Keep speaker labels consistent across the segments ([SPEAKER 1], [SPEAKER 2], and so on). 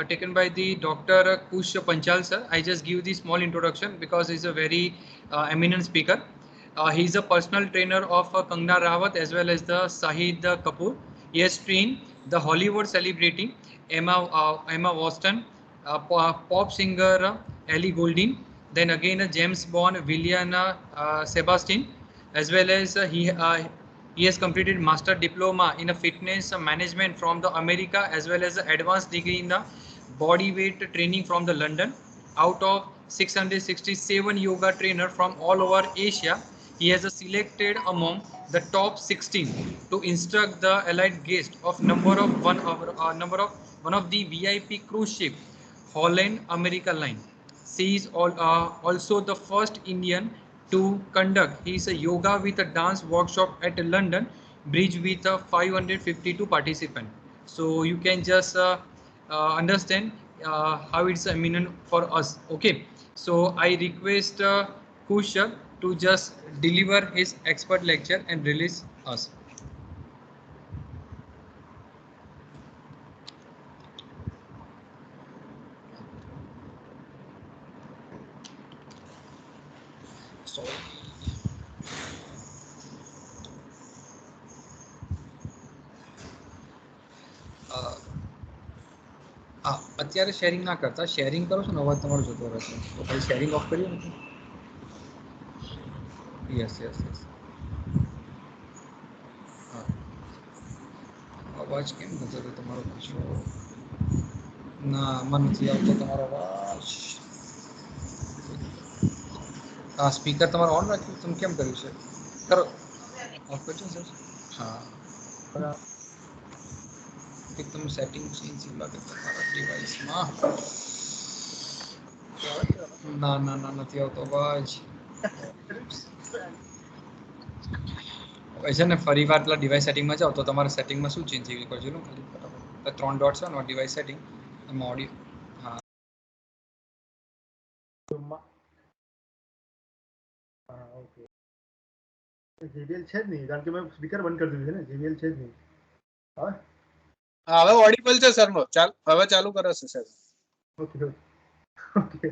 [SPEAKER 1] taken by the Dr. Kush Panchal sir. I just give the small introduction because he's a very eminent speaker. He is a personal trainer of Kangna Rawat as well as the Shahid Kapoor. He has trained the Hollywood celebrity Emma Watson, pop singer Ellie Goulding, then again James Bond, William Sebastian, as well as he has completed master diploma in a fitness management from the America as well as advanced degree in the body weight training from the London. Out of 667 yoga trainer from all over Asia, he has selected among the top 16 to instruct the allied guest of number of one of the VIP cruise ship Holland America Line. She is also the first Indian to conduct his yoga with a dance workshop at London Bridge with 552 participants. So you can just understand how it's eminent for us. Okay, so I request Kush to just deliver his expert lecture and release us. અત્યારે sharing ના કરતા sharing કરો છો ને અવાજ તમારો જતો રહેશે તો ખાલી શેરિંગ ઓફ કરીએ ને યસ યસ યસ હા અવાજ કેમ નતો રહ્યો તમારો પાછો ના આમાં નથી આવતો તમારો અવાજ હા સ્પીકર તમારો ઓન રાખ્યું તમે કેમ કર્યું છે કરો ઓફ કરજો સર હા એકદમ સેટિંગ ચેન્જ લાગે તમારા ડિવાઇસમાં ના ના ના નથી આવતો અવાજ છે ને ફરી વાર પેલા ડિવાઇસ સેટિંગમાં જાઓ તો તમારા સેટિંગમાં શું ચેન્જ થઈ ગયું કરજો ને ખાલી ફટાફટ 3 ડોટ છે ને ડિવાઇસ સેટિંગ એમાં ઓડિયો હા
[SPEAKER 2] ઓકે JBL છે જ નહીં કારણ કે મેં સ્પીકર બંધ કરી દીધું છે ને JBL છે જ નહીં
[SPEAKER 3] હવે ઓડિબલ છે સર નો હવે ચાલુ કરે છે sir
[SPEAKER 2] okay okay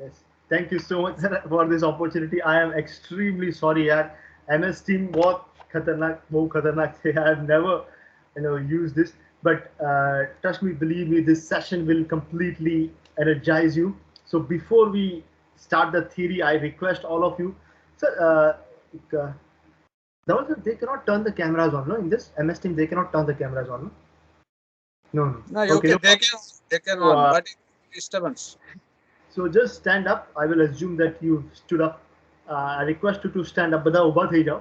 [SPEAKER 2] yes thank you so much for this opportunity I am extremely sorry yaar MS team बहुत खतरनाक थे I have never used this but trust me believe me this session will completely energize you so before we start the theory I request all of you sir they cannot turn the cameras on no in this MS team they cannot turn the cameras on no
[SPEAKER 3] okay they can on but disturbance
[SPEAKER 2] so just stand up I will assume that you stood up I request you to stand up બધા ઊભા થઈ જાઓ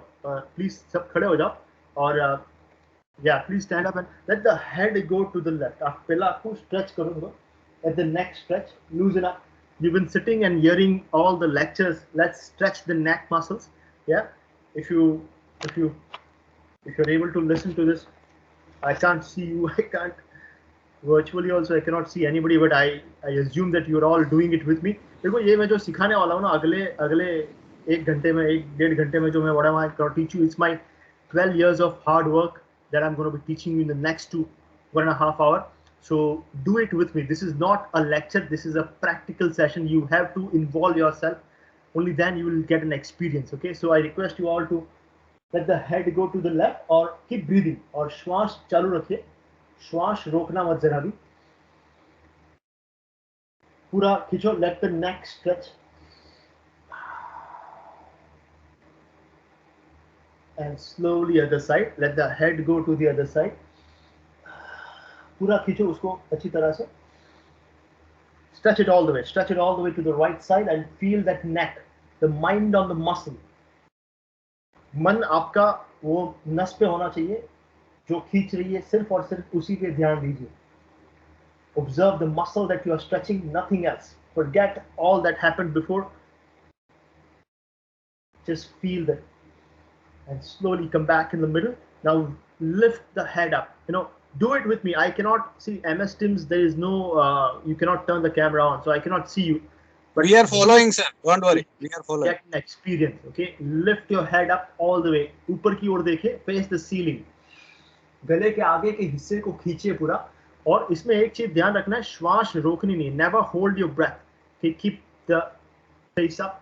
[SPEAKER 2] please सब खड़े हो जाओ और yeah please stand up and let the head go to the left आप पहला आपको stretch करो let the neck stretch loosen up you've been sitting and hearing all the lectures let's stretch the neck muscles yeah if you're able to listen to this I can't see you I can't virtually also I cannot see anybody but I assume that you're all doing it with me देखो ये मैं जो सिखाने वाला हूँ ना अगले 1 घंटे में 1.5 घंटे में जो मैं what am I going to teach you it's my 12 years of hard work that I'm going to be teaching you in the next 1.5 hours so do it with me this is not a lecture this is a practical session you have to involve yourself only then you will get an experience okay so I request you all to let the head go to the left or keep breathing और श्वास चालू रखिए श्वास रोकना मत जरा भी पूरा खींचो let the neck stretch and slowly other side let the head go to the other side पूरा खींचो उसको अच्छी तरह से stretch it all the way to the right side and feel that neck the mind on the muscle मन आपका वो नस पे होना चाहिए जो खींच रही है सिर्फ और सिर्फ उसी पे ध्यान दीजिए observe the muscle that you are stretching nothing else forget all that happened before just feel that and slowly come back in the middle now lift the head up do it with me I cannot see MS Teams there is no you cannot turn the camera on so I cannot see you
[SPEAKER 3] but we are following sir don't worry we are following
[SPEAKER 2] get an experience okay lift your head up all the way ऊपर की ओर देखिए face the ceiling गले के आगे के हिस्से को खींचिए पूरा। और इसमें एक चीज ध्यान रखना है, श्वास रोकनी नहीं, never hold your breath, keep the face up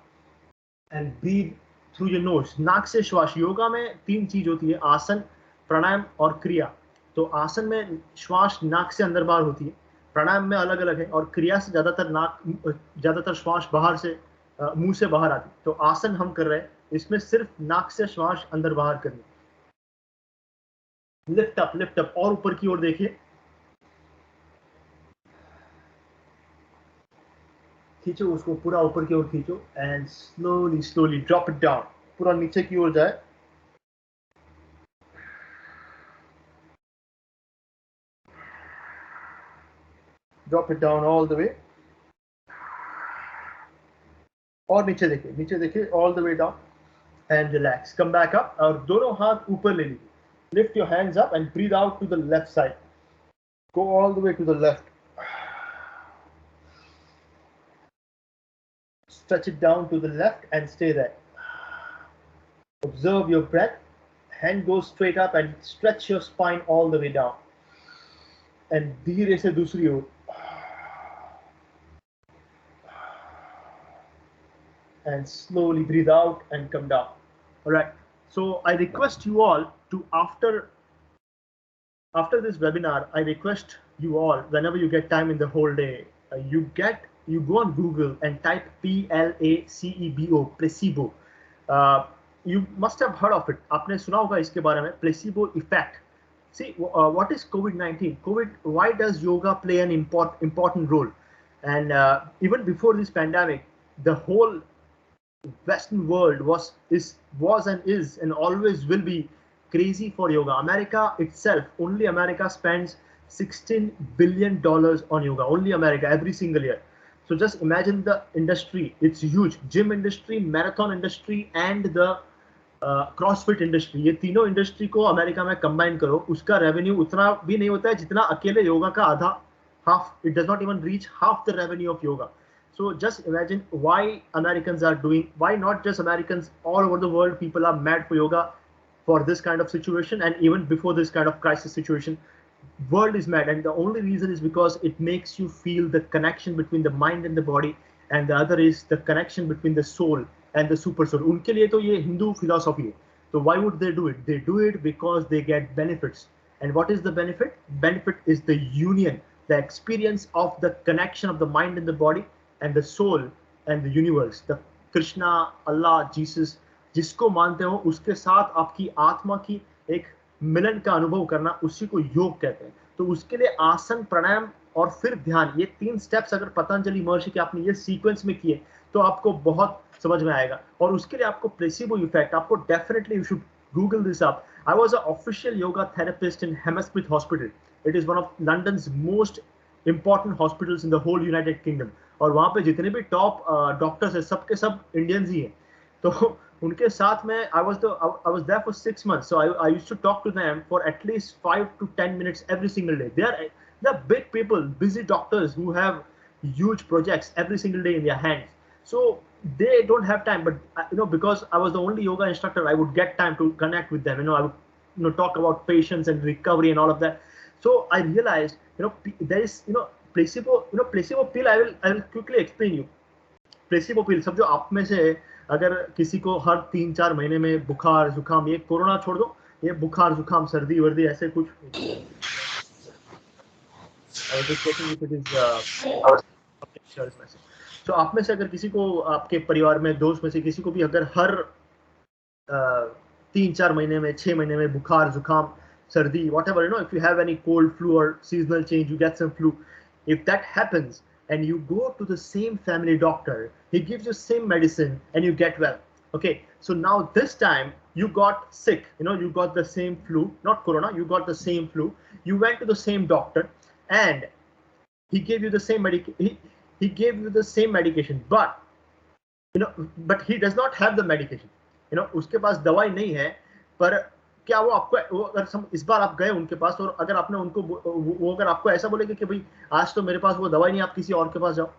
[SPEAKER 2] and breathe through your nose, नाक से श्वास। योगा में 3 चीज होती है, आसन, प्राणायाम और क्रिया। तो आसन में श्वास नाक से अंदर बाहर होती है, प्राणायाम में अलग अलग है, और क्रिया से ज्यादातर श्वास बाहर से मुंह से बाहर आती। तो आसन हम कर रहे हैं, इसमें सिर्फ नाक से श्वास अंदर बाहर करनी। लिफ्ट अप और ऊपर की ओर देखिए, खींचो उसको पूरा ऊपर की ओर खींचो and slowly drop it down, पूरा नीचे की ओर जाए। Drop it down all the way, और नीचे देखिए all the way down and relax, come back up, और दोनों हाथ ऊपर ले लीजिए। Lift your hands up and breathe out to the left side, go all the way to the left, stretch it down to the left and stay there. Observe your breath, hand goes straight up and stretch your spine all the way down. And धीरे से दूसरी ओर, and slowly breathe out and come down. All right, so I request you all to, after this webinar, I request you all, whenever you get time in the whole day, you go on Google and type PLACEBO, placebo. You must have heard of it. आपने सुना होगा इसके बारे में, placebo effect. See, what is COVID-19? Why does yoga play an important role? And even before this pandemic, the whole Western world was and is and always will be crazy for yoga. America itself, only America spends $16 billion on yoga, only America, every single year. So just imagine the industry, it's huge. Gym industry, marathon industry and the CrossFit industry, ये तीनों industry को America में combine करो, उसका revenue उतना भी नहीं होता है जितना अकेले योगा का आधा, half, it does not even reach half the revenue of yoga. So just imagine why Americans are doing, why not just Americans, all over the world people are mad for yoga for this kind of situation, and even before this kind of crisis situation, world is mad. And the only reason is because it makes you feel the connection between the mind and the body, and the other is the connection between the soul and the super soul. उनके लिए तो ये Hindu philosophy है. So why would they do it? They do it because they get benefits. And what is the benefit? Benefit is the union, the experience of the connection of the mind and the body and the soul and the universe. The Krishna, Allah, Jesus, जिसको मानते हो उसके साथ आपकी आत्मा की एक मिलन का अनुभव करना, उसी को योग कहते हैं. तो उसके लिए आसन, प्राणायाम और फिर ध्यान, ये 3 स्टेप्स अगर पतंजलि महर्षि के आपने ये सीक्वेंस में किए तो आपको बहुत समझ में आएगा. और उसके लिए आपको प्लेसिबो इफेक्ट, आपको definitely you should Google this up. I was a official yoga therapist in Hammersmith hospital. It is one of London's most important hospitals in the whole United Kingdom. और वहां पे जितने भी टॉप डॉक्टर्स है सबके सब Indians ही हैं. तो उनके साथ में I was there for 6 months, so I used to talk to them for at least 5 to 10 minutes every single day. They're big people, busy doctors who have huge projects every single day in their hands, so they don't have time. But because I was the only yoga instructor, I would get time to connect with them. I would talk about patience and recovery and all of that. So I realized there is placebo pill. I will quickly explain you. Placebo pill, समझो आप में से अगर किसी को हर 3-4 महीने में बुखार जुकाम, ये कोरोना छोड़ दो, ये बुखार जुकाम सर्दी वर्दी ऐसे कुछ, तो आप में से अगर किसी को, आपके परिवार में दोस्त में से किसी को भी अगर हर 3-4 महीने में 6 महीने में बुखार जुकाम सर्दी, whatever, if you have any cold, flu or seasonal change, you get some flu, if that happens and you go to the same family doctor, he gives you same medicine and you get well. Okay, so now this time you got sick, you got the same flu, not corona, you got the same flu, you went to the same doctor and he gave you the same he gave you the same medication, but but he does not have the medication, उसके पास दवाई नहीं है, पर क्या वो आपको, अगर इस बार आप गए उनके पास और अगर आपने उनको, वो अगर आपको ऐसा बोलेगा कि भाई आज तो मेरे पास वो दवाई नहीं, आप किसी और के पास जाओ,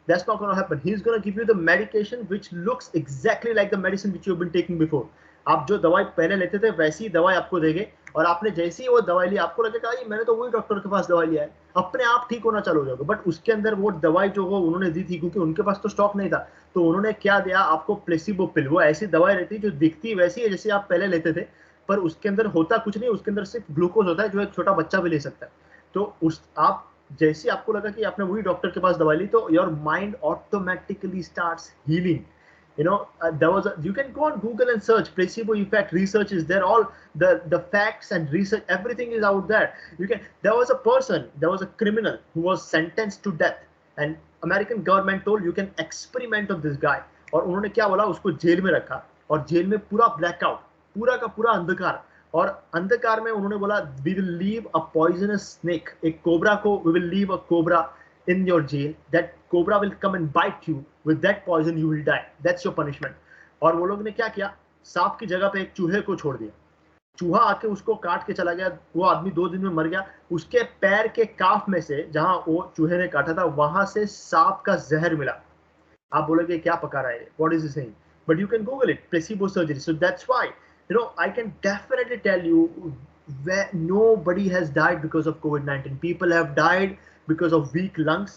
[SPEAKER 2] that's not going to happen. He's going to give you the medication which looks exactly like the medicine which you've been taking before. आप जो दवाई पहले लेते थे वैसी दवाई आपको देंगे, और आपने जैसे ही वो दवाई ली आपको लगेगा ये मैंने तो वही डॉक्टर के पास दवाई लिया है, अपने आप ठीक होना चालू हो जाएगा। बट उसके अंदर वो दवाई जो वो उन्होंने दी थी, क्योंकि उनके पास तो स्टॉक नहीं था, तो उन्होंने क्या दिया आपको, प्लेसिबो पिल। वो ऐसी दवाई रहती है जो दिखती वैसी है जैसे आप पहले लेते थे, पर उसके अंदर होता कुछ नहीं, उसके अंदर सिर्फ ग्लूकोज होता है जो एक छोटा बच्चा भी ले सकता है। तो उस आप जैसे आपको लगा कि आपने वही डॉक्टर के पास दवाई ली, तो your mind automatically starts healing. There was you can go on Google and search placebo effect. Research is there, all the facts and research, everything is out there. There was a person, there was a criminal who was sentenced to death, and American government told you can experiment on this guy, और उन्होंने क्या बोला, उसको jail में रखा, और jail में पूरा ब्लैकआउट, पूरा का पूरा अंधकार, और अंधकार में उन्होंने बोला we will leave a poisonous snake, एक कोबरा को, we will leave a cobra in your jail, that cobra will come and bite you, with that poison you will die, that's your punishment. और वो लोग ने क्या किया, सांप की जगह पे एक चूहे को छोड़ दिया, चूहा आके उसको काट के चला गया, वो आदमी 2 दिन में मर गया। उसके पैर के काफ में से, जहां वो चूहे ने काटा था, वहां से सांप का जहर मिला। आप बोलोगे क्या पका रहा है, what is he saying, but you can Google it, placebo surgery. So that's why I can definitely tell you where nobody has died because of COVID-19. People have died because of weak lungs,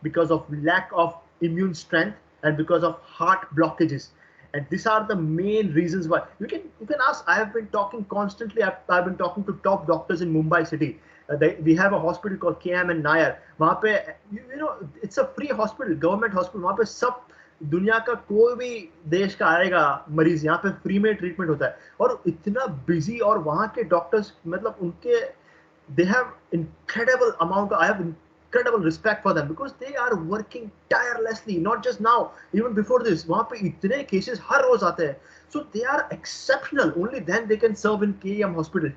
[SPEAKER 2] because of lack of immune strength, and because of heart blockages. And these are the main reasons why. You can ask. I have been talking constantly. I've been talking to top doctors in Mumbai city. We have a hospital called KM and Nair. वहाँ पे it's a free hospital, government hospital. वहाँ पे सब दुनिया का कोई भी देश का आएगा मरीज, यहाँ पे फ्री में ट्रीटमेंट होता है, और इतना बिजी, और वहाँ के डॉक्टर्स मतलब उनके they have incredible amount. I have incredible respect for them because they are working tirelessly, not just now, even before this. वहाँ पे इतने cases हर रोज आते हैं, so they are exceptional. Only then they can serve in KEM hospital.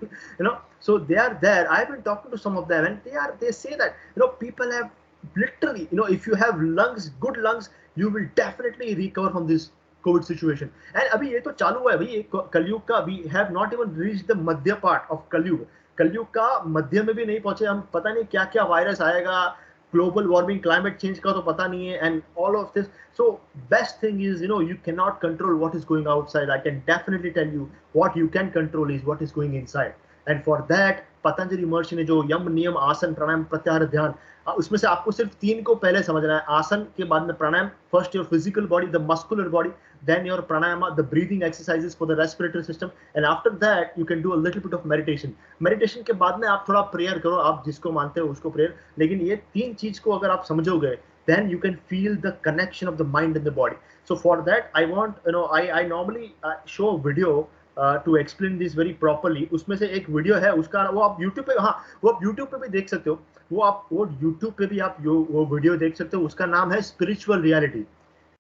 [SPEAKER 2] So they are there. I've been talking to some of them, and they say that people have literally, if you have lungs, good lungs, you will definitely recover from this COVID situation. And अभी ये तो चालू हुआ है भाई, कलयुग का, we have not even reached the Madhya part of कलयुग, कलयुग का मध्य में भी नहीं पहुंचे हम, पता नहीं क्या क्या वायरस आएगा, ग्लोबल वार्मिंग, क्लाइमेट चेंज का तो पता नहीं है, and all of this. So best thing is you cannot control what is going outside. I can definitely tell you what you can control is what is going inside. And for that Patanjali महर्षि ने जो यम, नियम, आसन, प्राणायाम, प्रत्याहार, ध्यान, उसमें से आपको सिर्फ 3 को पहले समझना है. आसन के बाद में प्राणायाम, first your physical body, the muscular body, then your pranayama, the breathing exercises for the respiratory system, and after that you can do a little bit of meditation. Meditation के बाद में आप थोड़ा प्रेयर करो, आप जिसको मानते हो उसको प्रेयर, लेकिन ये 3 चीज को अगर आप समझोगे, then you can feel the connection of the mind and the body. So for that I want, I normally show a video to explain this very properly. उसमें से एक वीडियो है, उसका वो आप YouTube पे, हाँ वो आप YouTube पे भी देख सकते हो, वो YouTube पे भी आप वो वीडियो देख सकते हो. उसका नाम है स्पिरिचुअल रियलिटी.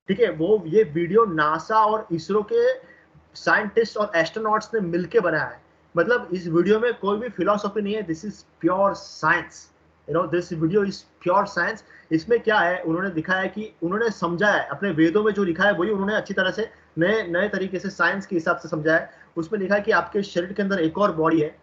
[SPEAKER 2] ठीक है, वो ये वीडियो नासा और इसरो के साइंटिस्ट और एस्ट्रोनॉट्स ने मिलके बनाया है. मतलब इस वीडियो में कोई भी फिलॉसफी नहीं है, this is pure science. This video is pure science. इसमें क्या है, उन्होंने दिखाया है कि उन्होंने समझा है, अपने वेदों में जो लिखा है वही उन्होंने अच्छी तरह से नए तरीके से साइंस के हिसाब से समझा है. उसमें लिखा है कि आपके शरीर के अंदर एक और बॉडी है,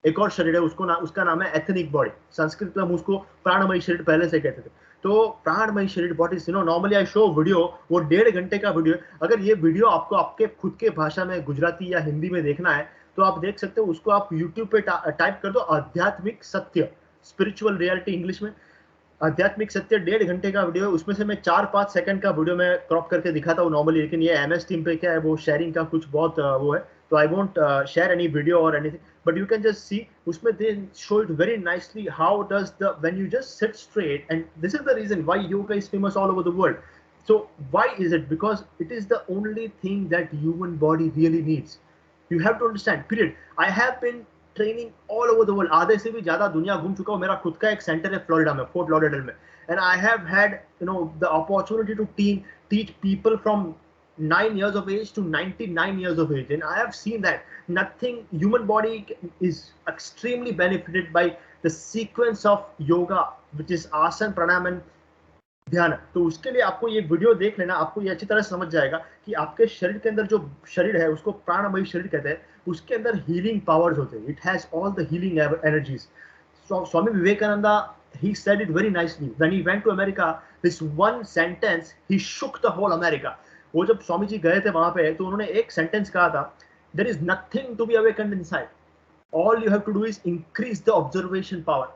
[SPEAKER 2] एक और शरीर है, उसका नाम है एथनिक बॉडी. संस्कृत में हम उसको प्राणमयी शरीर पहले से कहते थे. तो प्राणमयी शरीर body, normally I show video, वो 1.5 घंटे का वीडियो. अगर ये वीडियो आपको आपके खुद के भाषा में, गुजराती या हिंदी में देखना है तो आप देख सकते हो. उसको आप यूट्यूब पे टाइप कर दो, आध्यात्मिक सत्य, स्पिरिचुअल रियलिटी इंग्लिश में, आध्यात्मिक सत्य. 1.5 घंटे का वीडियो है. उसमें से मैं 4-5 सेकंड का वीडियो में क्रॉप करके दिखाता हूँ नॉर्मली, लेकिन ये MS टीम पे क्या है, वो शेयरिंग का कुछ बहुत वो है, तो I won't share any video और anything, but you can just see, उसमें they show it very nicely how does when you just sit straight, and this is the reason why yoga is famous all over the world. So why is it? Because it is the only thing that human body really needs. You have to understand, period. I have been training all over the world. आधे से भी ज्यादा दुनिया घूम चुका हूँ. मेरा खुद का एक सेंटर है फ्लोरिडा में, फोर्ट लॉडरडेल में, and I have had the opportunity to teach people from 9 years of age to 99 years of age, and I have seen that human body is extremely benefited by the sequence of yoga, which is आसन, प्राणायाम and ध्यान. तो उसके लिए आपको ये video देख लेना, आपको ये अच्छी तरह से समझ जाएगा कि आपके शरीर के अंदर जो शरीर है उसको प्राणमयी शरीर कहते हैं. उसके अंदर हीलिंग पावर्स होते हैं. It has all the healing energies. Swami Vivekananda, he said it very nicely when he went to America. This one sentence he shook the whole America. वो जब स्वामी जी गए थे वहां पे, तो उन्होंने एक सेंटेंस कहा था there is nothing to be awakened inside. All you have to do is increase the observation power.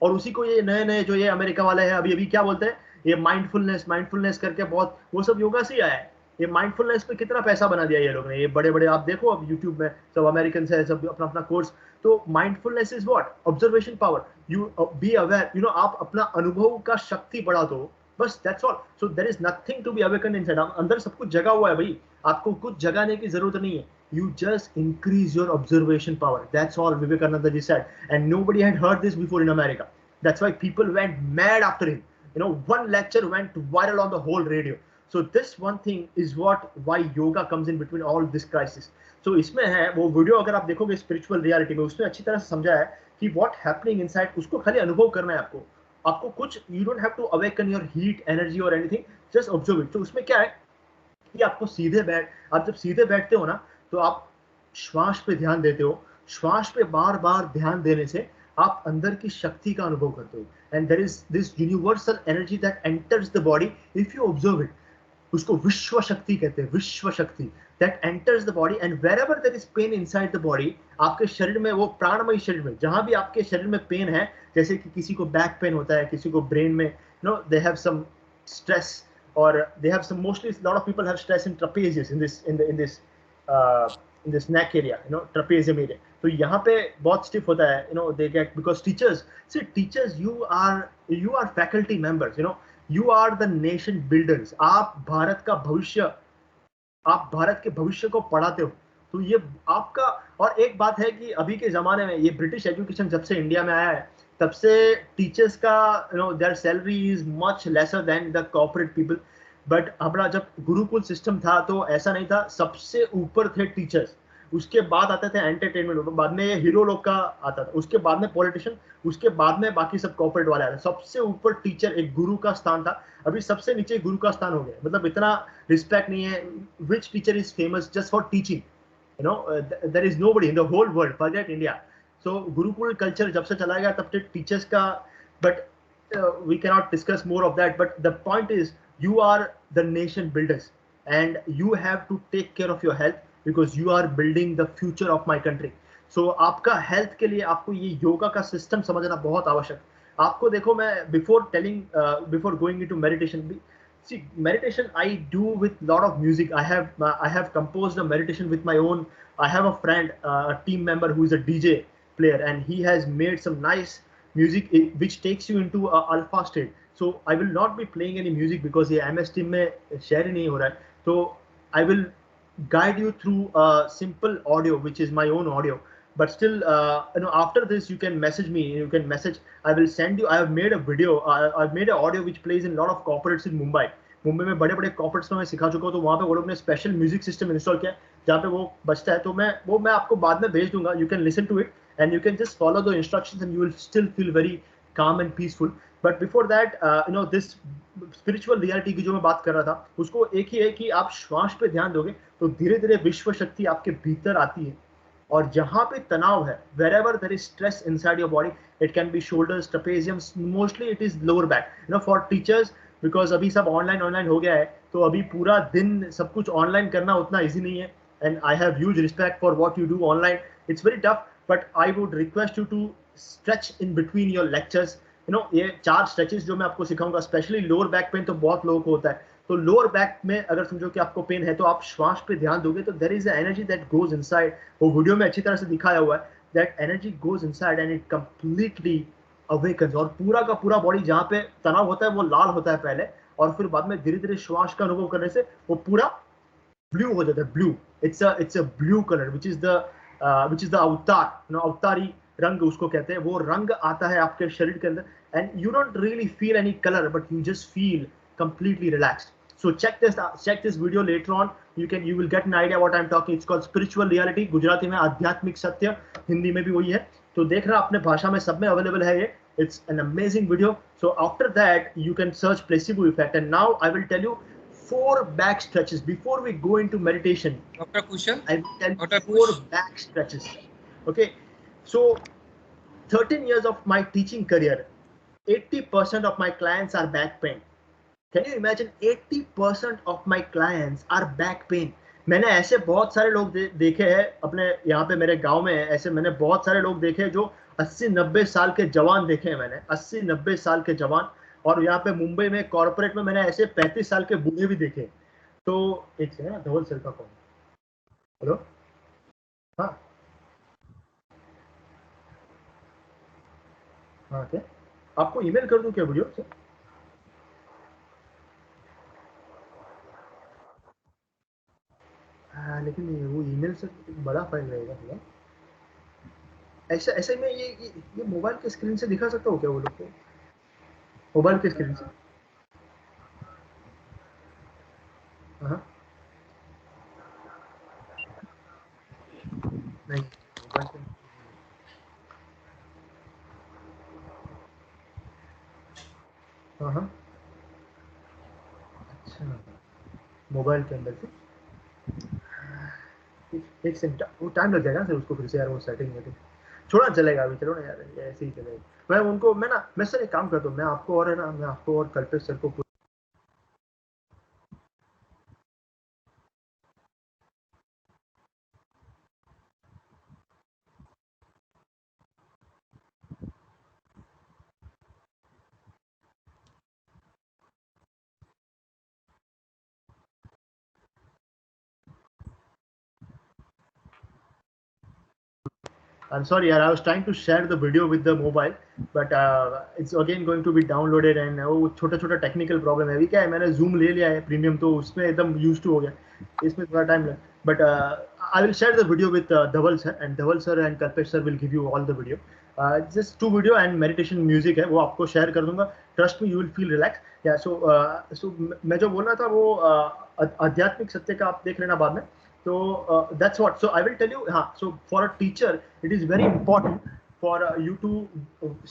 [SPEAKER 2] और उसी को ये नए नए जो ये अमेरिका वाले हैं अभी अभी क्या बोलते हैं, ये माइंडफुलनेस करके बहुत, वो सब योगा से ही आया है। ये माइंडफुलनेस पे कितना पैसा बना दिया ये लोग ने, ये बड़े बड़े आप देखो अब यूट्यूब में सब अमेरिकन है, सब अपना अपना कोर्स। तो mindfulness is what, observation power, you be aware, you know, आप अपना अनुभव का शक्ति बढ़ा दो, बस that's all. So there is nothing to be awaken inside, अंदर सब कुछ जगा हुआ है भाई, आपको कुछ जगाने की जरूरत नहीं है। You just increase your observation power. That's all Vivekananda ji said. And nobody had heard this before in America. That's why people went mad after him. You know, one lecture went viral on the whole radio. So this one thing is why yoga comes in between all this crisis. So इसमें है वो video, अगर आप देखोगे spiritual reality में, उसने अच्छी तरह से समझा है कि what happening inside, उसको खाली अनुभव करना है आपको कुछ, you don't have to awaken your heat, energy or anything, just observe it. तो उसमें क्या है कि आपको आप जब सीधे बैठते हो ना, तो आप श्वास पे ध्यान देते हो, श्वास पे बार बार ध्यान देने से आप अंदर की शक्ति का अनुभव करते हो। And there is this universal energy that enters the body if you observe it. उसको विश्व शक्ति कहते हैं, विश्व शक्ति that enters the body, and wherever there is pain inside the body, आपके शरीर में, वो प्राणमय शरीर में, जहां भी आपके शरीर में पेन है, जैसे कि किसी को बैक पेन होता है, किसी को ब्रेन में, you know, they have some stress, or they have some, mostly a lot of people have stress in trapezius, in this neck area, you know, trapezium area. तो यहाँ पे बहुत stiff होता है, you know, they get, because teachers, you are faculty members, you know, you are the nation builders. आप भारत के भविष्य को पढ़ाते हो, तो ये आपका। और एक बात है कि अभी के जमाने में ये ब्रिटिश एजुकेशन जब से इंडिया में आया है, तब से टीचर्स का, you know, there salary is much lesser than the corporate people. But हमारा जब गुरुकुल सिस्टम था तो ऐसा नहीं था, सबसे ऊपर थे टीचर्स, उसके बाद आते थे एंटरटेनमेंट, बाद में ये हीरो लोग का आता था, उसके बाद में पॉलिटिशियन, उसके बाद में बाकी सब कॉर्पोरेट वाले आते। सबसे ऊपर टीचर, एक गुरु का स्थान था, अभी सबसे नीचे गुरु का स्थान हो गया। मतलब इतना रिस्पेक्ट नहीं है। Which teacher is famous just for teaching, you know, there is nobody in the whole world, forget India. So gurukul culture जब से चला गया तब से टीचर्स का, but we cannot discuss more of that, but the point is you are the nation builders and you have to take care of your health because you are building the future of my country. So आपका health के लिए आपको ये योगा का system समझना बहुत आवश्यक। आपको देखो, मैं before going into meditation, see, meditation I do with lot of music. I have composed a meditation with my own. I have a friend, a team member who is a DJ player, and he has made some nice music which takes you into a alpha state. So I will not be playing any music because ये MS Team में share ही नहीं हो रहा है। तो I will guide you through a simple audio which is my own audio. But still, you know, after this you can message me. You can message. I will send you. I have made a video. I've made an audio which plays in a lot of corporates in Mumbai. Mumbai में बड़े बड़े corporates में मैं सिखा चुका हूँ, तो वहाँ पे वो लोग ने स्पेशल म्यूजिक सिस्टम इंस्टॉल किया जहाँ पे वो बजता है। तो मैं आपको बाद में भेज दूंगा। You can listen to it and you can just follow the instructions and you will still feel very calm and peaceful. But before that, you know, this spiritual reality की जो मैं बात कर रहा था, उसको एक ही है कि आप श्वास पे ध्यान दोगे तो धीरे धीरे विश्व शक्ति आपके भीतर आती है। और जहाँ पे तनाव है, wherever there is stress inside your body, it can be shoulders, trapeziums, mostly it is lower back. You know, for teachers, because अभी सब ऑनलाइन हो गया है, तो अभी पूरा दिन सब कुछ ऑनलाइन करना उतना ईजी नहीं है। And I have huge respect for what you do online. It's very tough. But I would request you to stretch in between your lectures. You know, ये 4 स्ट्रेचेस जो मैं आपको सिखाऊंगा, स्पेशली लोअर बैक पेन तो बहुत लोगों को होता है। तो लोअर बैक में अगर समझो कि आपको पेन है, तो आप श्वास पे ध्यान दोगे तो there is energy that goes inside. वो वीडियो में अच्छी तरह से दिखाया हुआ है, that energy goes inside and it completely awakens. और पूरा का पूरा बॉडी, जहाँ पे तनाव होता है वो लाल होता है पहले, और फिर बाद में धीरे धीरे श्वास का अनुभव करने से वो पूरा ब्लू हो जाता है। Blue, it's a blue colour which is the अवतार, you know, अवतारी रंग उसको कहते हैं। वो रंग आता है आपके शरीर के अंदर, and you don't really feel any color, but you just feel completely relaxed. So check this video later on. You will get an idea what I'm talking. It's called spiritual reality. Gujarati में आध्यात्मिक सत्य, हिंदी में भी वही है। तो देख रहा, अपने भाषा में सब में अवेलेबल है ये। It's an amazing video. So after that you can search placebo effect, and now I will tell you 4 back stretches before we go into meditation.
[SPEAKER 1] Dr. Kushal,
[SPEAKER 2] I will tell you 4 back stretches. Okay, so 13 years of my teaching career, 80% of my clients are back pain. Can you imagine? 80% of my clients are back pain. मैंने ऐसे बहुत सारे लोग देखे हैं अपने यहाँ पे मेरे गांव में, ऐसे मैंने बहुत सारे लोग देखे हैं जो 80-90 साल के जवान देखे हैं मैंने, 80-90 साल के जवान। और यहाँ पे मुंबई में कॉर्पोरेट में मैंने ऐसे 35 साल के बूढ़े भी देखे। तो एक सेकंड ना, धवल सर का कॉल। हेलो, हाँ हाँ, क्या आपको ईमेल कर दूं क्या वीडियो से? हाँ, लेकिन वो ईमेल से बड़ा फाइल रहेगा थोड़ा। ऐसा ऐसे में ये मोबाइल के स्क्रीन से दिखा सकता हूँ क्या वो लोग को, मोबाइल के स्क्रीन से? हाँ, नहीं मोबाइल के, हाँ हाँ, अच्छा मोबाइल के अंदर से एक सेकंड, वो टाइम लग जाएगा ना सर उसको फिर से यार, वो सेटिंग में छोड़ना चलेगा अभी, चलो ना यार, ये ऐसे ही चलेगा। मैं उनको, मैं सर एक काम करता हूँ, मैं आपको और है ना, मैं आपको और कल्पेश सर को I'm sorry, yaar, I was trying to share the video with the mobile, but it's again going to be downloaded and वो छोटा छोटा टेक्निकल प्रॉब्लम है। अभी क्या है, मैंने जूम ले लिया है प्रीमियम, तो उसमें एकदम यूज टू हो गया, इसमें थोड़ा टाइम लगा। But I will share the video with Dhaval sir, and Dhaval sir and Kalpesh sir will give you all the video. Just 2 video and meditation music है, वो आपको शेयर कर दूंगा। Trust me, you will feel relax. या सो मैं जो बोल रहा था वो आध्यात्मिक सत्य का आप देख लेना बाद में। So that's what. So I will tell you. So for a teacher, it is very important for you to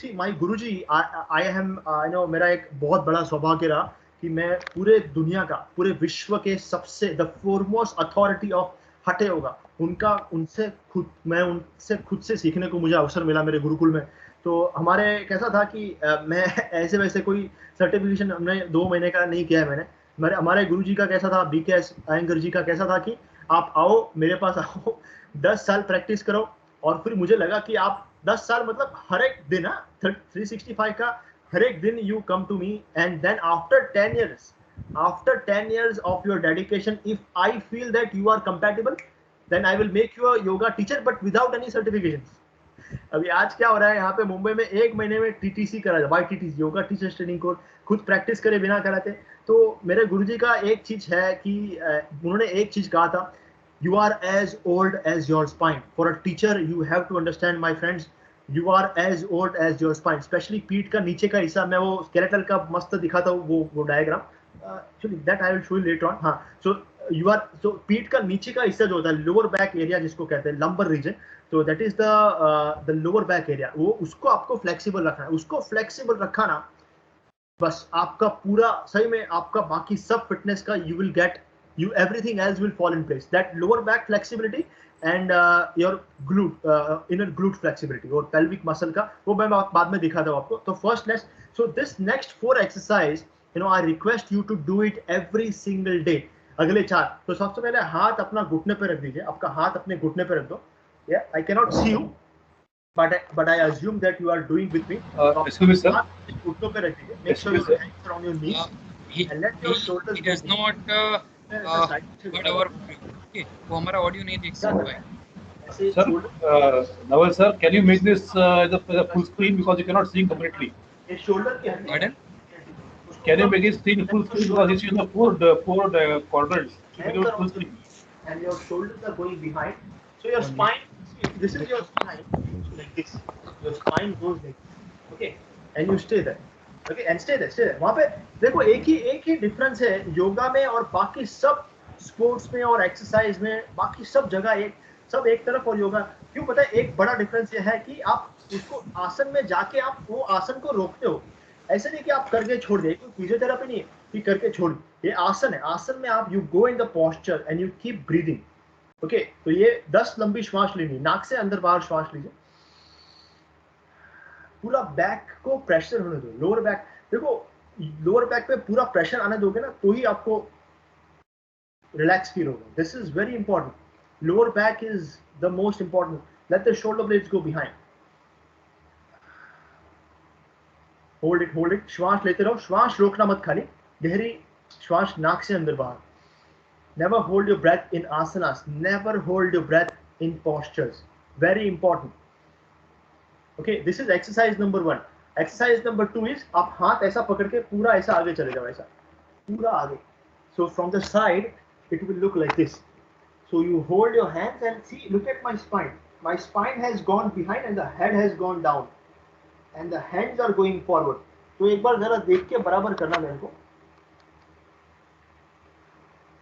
[SPEAKER 2] see my Guruji. I am you know, मेरा एक बहुत बड़ा सौभाग्य रहा कि मैं पूरे दुनिया का, पूरे विश्व के सबसे the foremost authority of हठे yoga, मैं उनसे खुद से सीखने को मुझे अवसर मिला मेरे गुरुकुल में। तो हमारे कैसा था कि मैं ऐसे वैसे कोई सर्टिफिकेशन हमने 2 महीने का नहीं किया है मैंने। हमारे गुरुजी का कैसा था, BK अयंगर जी का कैसा था कि आप आओ मेरे पास आओ, 10 साल प्रैक्टिस करो, और फिर मुझे लगा कि आप 10 साल मतलब हर एक दिन, 365 का हर एक दिन you come to me, and then after 10 years of your dedication, if I feel that you are compatible, then I will make you a yoga teacher, but without any certifications. अभी आज क्या हो रहा है यहाँ पे मुंबई में, 1 महीने में TTC करा जाए, YTTC yoga teachers training course, खुद प्रैक्टिस करे बिना कराते। तो मेरे गुरुजी का एक चीज है कि उन्होंने एक चीज कहा था, you are as old as your spine. For a teacher, you have to understand, my friends, you are as old as your spine. Especially पीठ का नीचे का हिस्सा, मैं वो स्केलेटल का मस्त दिखाता हूँ वो diagram, actually that I will show you later on. हाँ, so पीठ का नीचे का हिस्सा जो होता है, लोअर बैक एरिया जिसको कहते हैं, लंबर रीजन, तो that is the lower back area, वो उसको आपको फ्लेक्सिबल रखना है। उसको फ्लेक्सिबल रखा ना, बस आपका पूरा सही में, आपका बाकी सब फिटनेस का you will gate, you everything else will fall in place. That lower back flexibility and your glute inner glute flexibility और pelvic muscle का, वो मैं बाद में दिखाता हूँ आपको। तो first let's, so this next 4 exercise, you know, I request you to do it every single day, अगले 4। तो सबसे पहले हाथ अपना घुटने पे रख दीजिए, आपका हाथ अपने घुटने पे रख दो। Yeah, I cannot see you, but I assume that you are doing with me.
[SPEAKER 4] Excuse me, sir.
[SPEAKER 2] घुटनों पे रख दीजिए, make sure your hands are on your knees, and let your shoulders
[SPEAKER 1] he does not heard our okay, वो हमारा audio नहीं देख सकता है।
[SPEAKER 4] Sir, Naval sir, can you make this as a full screen, because you cannot see completely?
[SPEAKER 2] Shoulder की हड्डी,
[SPEAKER 1] Pardon?
[SPEAKER 4] Can you make it screen full screen, because it's in the four quadrants. You make it full screen.
[SPEAKER 2] and your shoulders are going behind, so your spine, this is your spine, like this, your spine goes like this, okay, and you stay there, okay, and stay there। वहाँ पे देखो एक ही difference है योगा में और बाकी सब sports में और एक्सरसाइज में, बाकी सब जगह सब एक तरफ, और योगा क्यों पता है, एक बड़ा डिफरेंस ये है कि आप उसको आसन में जाके आप वो आसन को रोकते हो, ऐसे नहीं कि आप करके छोड़ दे, क्योंकि फिजियोथेरेपी नहीं है कि करके छोड़, ये आसन है, आसन में आप you go in the posture and you keep breathing, okay. तो ये 10 लंबी श्वास लेनी, नाक से अंदर बाहर श्वास लीजिए, पूरा बैक को प्रेशर होने दो, लोअर बैक, देखो लोअर बैक पे पूरा प्रेशर आने दोगे ना, तो ही आपको रिलैक्स फील होगा. This is very important. Lower back is the most important. Let the shoulder blades go behind. Hold it. श्वास लेते रहो. श्वास रोकना मत, खाली गहरी श्वास नाक से अंदर बाहर. Never hold your breath in asanas. Never hold your breath in postures. Very important. Okay, this is exercise number 1. Exercise number 2 is आप हाथ ऐसा पकड़ के पूरा ऐसा आगे चले जाओ, ऐसा पूरा आगे. So from the side it will look like this. So you hold your hands and see, look at my spine. My spine has gone behind and the head has gone down and the hands are going forward. तो एक बार जरा देख के बराबर करना मेरे को.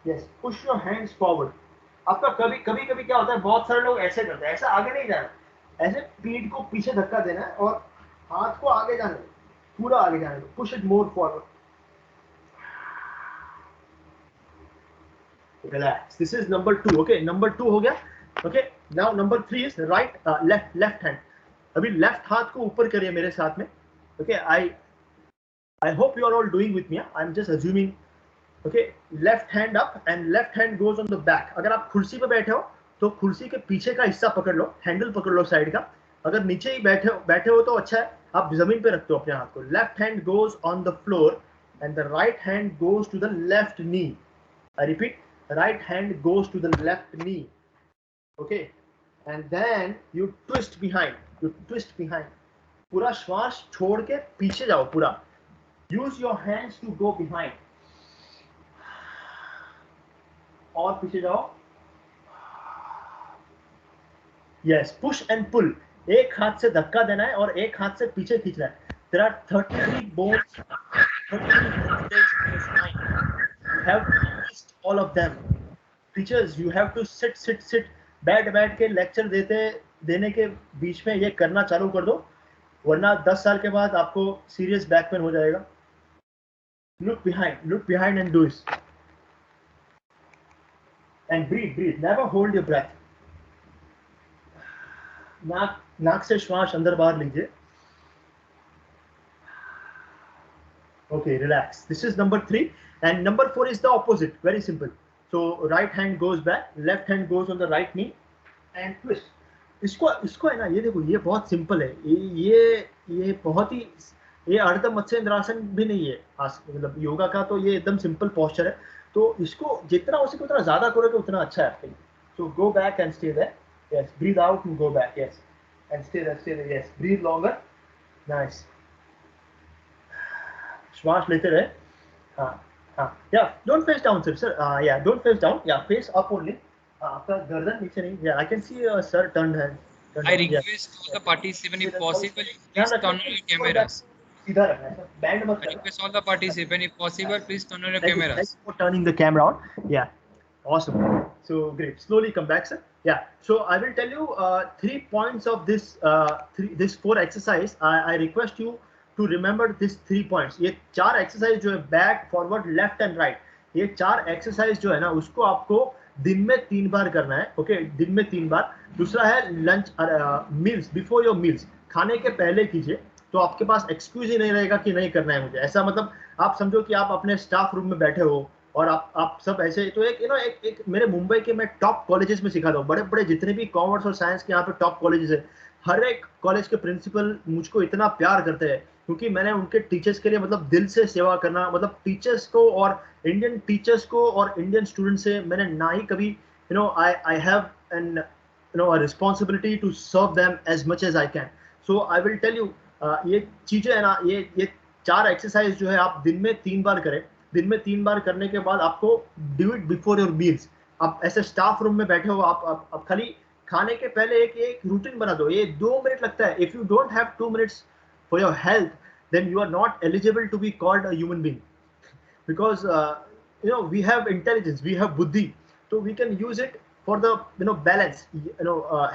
[SPEAKER 2] Yes, push your hands forward. आपका कभी कभी क्या होता है, बहुत सारे लोग ऐसे करते हैं, ऐसा आगे नहीं जाना, ऐसे पीठ को पीछे धक्का देना है और हाथ को आगे जाने दो, पूरा आगे जाने दो. Push it more forward. Relax. This is number 2. Okay, number 2 हो गया. Okay, now number 3 is right left hand. अभी लेफ्ट हाथ को ऊपर करिए मेरे साथ में. Okay, I hope you are all doing with me. I am just assuming. Okay, left hand up and left hand goes on the back. अगर आप कुर्सी पे बैठे हो तो कुर्सी के पीछे का हिस्सा पकड़ लो, हैंडल पकड़ लो साइड का. अगर नीचे ही बैठे हो तो अच्छा है, आप जमीन पे रखते हो अपने हाथ को. Left hand goes on the floor and the right hand goes to the left knee. I repeat, right hand goes to the left knee. Okay, and then you twist behind. पूरा श्वास छोड़ के पीछे जाओ पूरा. Use your hands to go behind. और पीछे जाओ. Yes, push and pull. एक हाथ से धक्का देना है और एक हाथ से पीछे खींचना है. There are 33 bones, 33 vertebrae in your spine. You have to twist all of them. Teachers, you have to sit. बैठ के लेक्चर देने के बीच में ये करना चालू कर दो, वरना 10 साल के बाद आपको सीरियस बैक पेन हो जाएगा. Look behind and do this. And breathe. Never hold your breath. नाक से श्वास अंदर बाहर लीजिए. Okay, relax. This is number 3 and number 4 is the opposite. Very simple. So right hand goes back, left hand goes on the right knee and twist. इसको है ना, ये देखो, ये बहुत सिंपल है. ये बहुत ही, ये अर्ध मत्स्येंद्रासन भी नहीं है मतलब योगा का, तो ये एकदम सिंपल पोस्चर है. तो इसको जितना हो सके उतना ज्यादा करोगे उतना अच्छा है आपके लिए. So go back and stay there. Yes, breathe out and go back. Yes, and stay there. Yes, breathe longer. Nice. श्वास लेते रहे. हाँ. Yeah, don't face down sir. Yeah, don't face down. Yeah, face up only. आपका गर्दन नीचे नहीं. Yeah, I can see sir turn है.
[SPEAKER 1] I request all the participants, if possible, please turn on your cameras.
[SPEAKER 2] सीधा रखना है, band मत
[SPEAKER 1] I
[SPEAKER 2] करना.
[SPEAKER 1] request all the participants, if possible, please turn on your cameras.
[SPEAKER 2] Thank you for turning the camera on. Yeah, awesome. So great. Slowly come back, sir. Yeah. So I will tell you 3 points of this 4 exercise. I request you to remember these 3 points. ये 4 exercise जो है, back, forward, left and right, ये 4 exercise जो है ना, उसको आपको दिन में 3 बार करना है. ओके, दिन में 3 बार. दूसरा है lunch, meals, before your meals, खाने के पहले कीजिए. तो आपके पास एक्सक्यूज ही नहीं रहेगा कि नहीं करना है मुझे. ऐसा मतलब आप समझो कि आप अपने स्टाफ रूम में बैठे हो और आप सब ऐसे. तो एक मेरे मुंबई के मैं टॉप कॉलेजेस में सिखाता हूँ, बड़े जितने भी कॉमर्स और साइंस के यहाँ पे टॉप कॉलेजेस है, हर एक कॉलेज के प्रिंसिपल मुझको इतना प्यार करते हैं क्योंकि मैंने उनके टीचर्स के लिए मतलब दिल से सेवा करना, मतलब टीचर्स को और इंडियन टीचर्स को और इंडियन स्टूडेंट से मैंने ना ही कभी I have an a responsibility to serve them as much as I can. So I will tell you, ये चीजें है ना, ये 4 एक्सरसाइज जो है आप दिन में 3 बार करें. दिन में 3 बार करने के बाद आपको do it before your meals. आप ऐसे स्टाफ रूम में बैठे हो, आप खाली खाने के पहले एक रूटीन बना दो. ये 2 मिनट लगता है. If you don't have 2 minutes for your health, then you are not eligible to be called a human being, because we have intelligence, we have buddhi, so we can use it for the balance,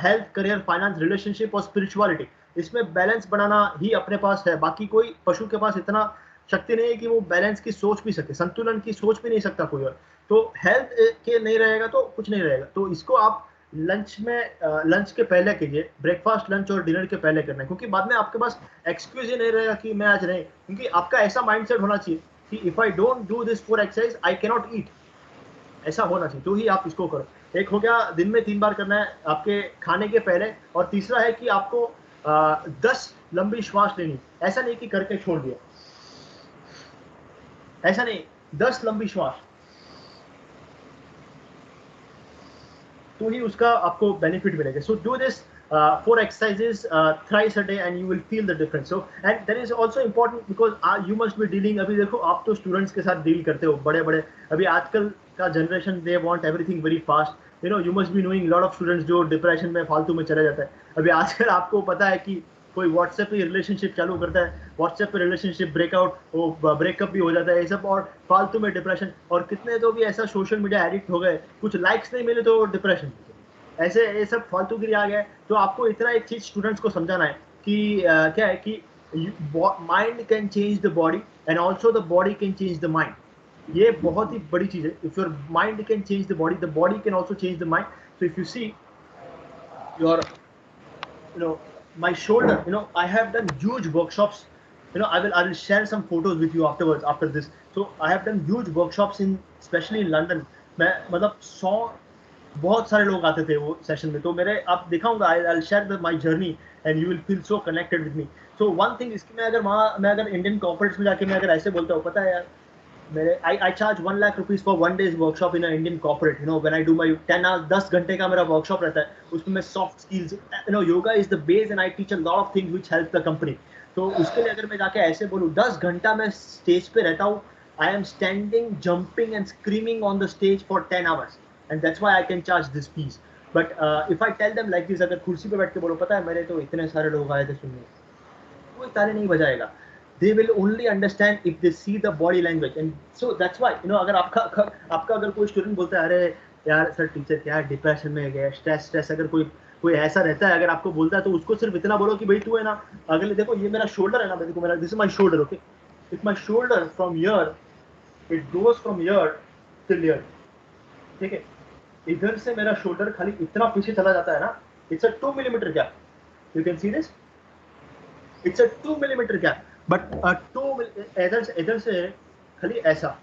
[SPEAKER 2] health, career, finance, relationship और spirituality. इसमें balance बनाना ही अपने पास है. बाकी कोई पशु के पास इतना शक्ति नहीं है कि वो बैलेंस की सोच भी सके, संतुलन की सोच भी नहीं सकता कोई और. तो हेल्थ के नहीं रहेगा तो कुछ नहीं रहेगा. तो इसको आप लंच के पहले कीजिए. ब्रेकफास्ट, लंच और डिनर के पहले करना है, क्योंकि बाद में आपके पास एक्सक्यूज ही नहीं रहेगा कि मैं आज नहीं. क्योंकि आपका ऐसा माइंडसेट होना चाहिए कि if I don't do this 4 exercise, I cannot eat. ऐसा होना चाहिए, तो ही आप इसको करो। एक हो गया दिन में 3 बार करना है आपके खाने के पहले, और तीसरा है कि आपको 10 लंबी श्वास लेनी। ऐसा नहीं कि करके छोड़ दिया, ऐसा नहीं, 10 लंबी श्वास, तो ही उसका आपको बेनिफिट मिलेगा। So do this 4 exercises thrice a day and you will feel the difference. So and that is also important because you must be dealing, अभी देखो आप तो स्टूडेंट्स के साथ डील करते हो, बड़े बड़े अभी आजकल का generation, they want everything very fast, you know, you must be knowing lot of students जो डिप्रेशन में फालतू में चला जाता है। अभी आजकल आपको पता है कि कोई व्हाट्सएप पे रिलेशनशिप चालू करता है, व्हाट्सएप पे रिलेशनशिप ब्रेकआउट, वो ब्रेकअप भी हो जाता है, ये सब, और फालतू में डिप्रेशन। और कितने तो भी ऐसा सोशल मीडिया एडिक्ट हो गए, कुछ लाइक्स नहीं मिले तो डिप्रेशन, ऐसे ये सब फालतू गिरी आ गया है। तो आपको इतना एक चीज स्टूडेंट्स को समझाना है कि क्या है कि mind can change the body and also the body can change the mind. ये बहुत ही बड़ी चीज है। If your mind can change the body can also change the mind. So if you see your, you know, my shoulder, you know, I have done huge workshops, you know, I will share some photos with you afterwards after this. So I have done huge workshops in, especially in London. मैं मतलब 100 बहुत सारे लोग आते थे वो session में, तो मेरे आप दिखाऊंगा, आई will share my journey and you will feel so connected with me. So one thing, इसकी मैं अगर इंडियन कॉर्पोरेट्स में जाके मैं अगर ऐसे बोलता हूँ, पता है यार, मेरे I charge 1 lakh rupees for 1 day's workshop in an Indian corporate. You know, when I do my 10 hours, 10 घंटे का मेरा workshop रहता है, उसमें मैं soft skills, you know, yoga is the base and I teach a lot of things which help the company. तो उसके लिए अगर मैं जाके ऐसे बोलूँ, 10 घंटा मैं स्टेज पे रहता हूँ, I am standing, jumping and screaming on the stage for 10 hours, and that's why I can charge this fees. But if I tell them like this, अगर कुर्सी पे बैठ के बोलो, पता है मेरे तो इतने सारे लोग आए थे सुनने, कोई ताली नहीं बजाएगा। They will only understand if they see the body language, and so that's why, you know, अगर आपका अगर कोई स्टूडेंट बोलता है अरे यार सर टीचर क्या डिप्रेशन में गया, स्ट्रेस, अगर कोई ऐसा रहता है, अगर आपको बोलता है, तो उसको सिर्फ इतना बोलो कि भाई तू है ना, अगले देखो ये मेरा शोल्डर है ना, देखो मेरा, this is my shoulder, okay, if my shoulder from here, it goes from here till here, ठीक है, इधर से मेरा शोल्डर खाली इतना पीछे चला जाता है ना, it's a 2 millimetre gap, you can see this, it's a 2 millimetre gap, but 2 इधर से खाली ऐसा,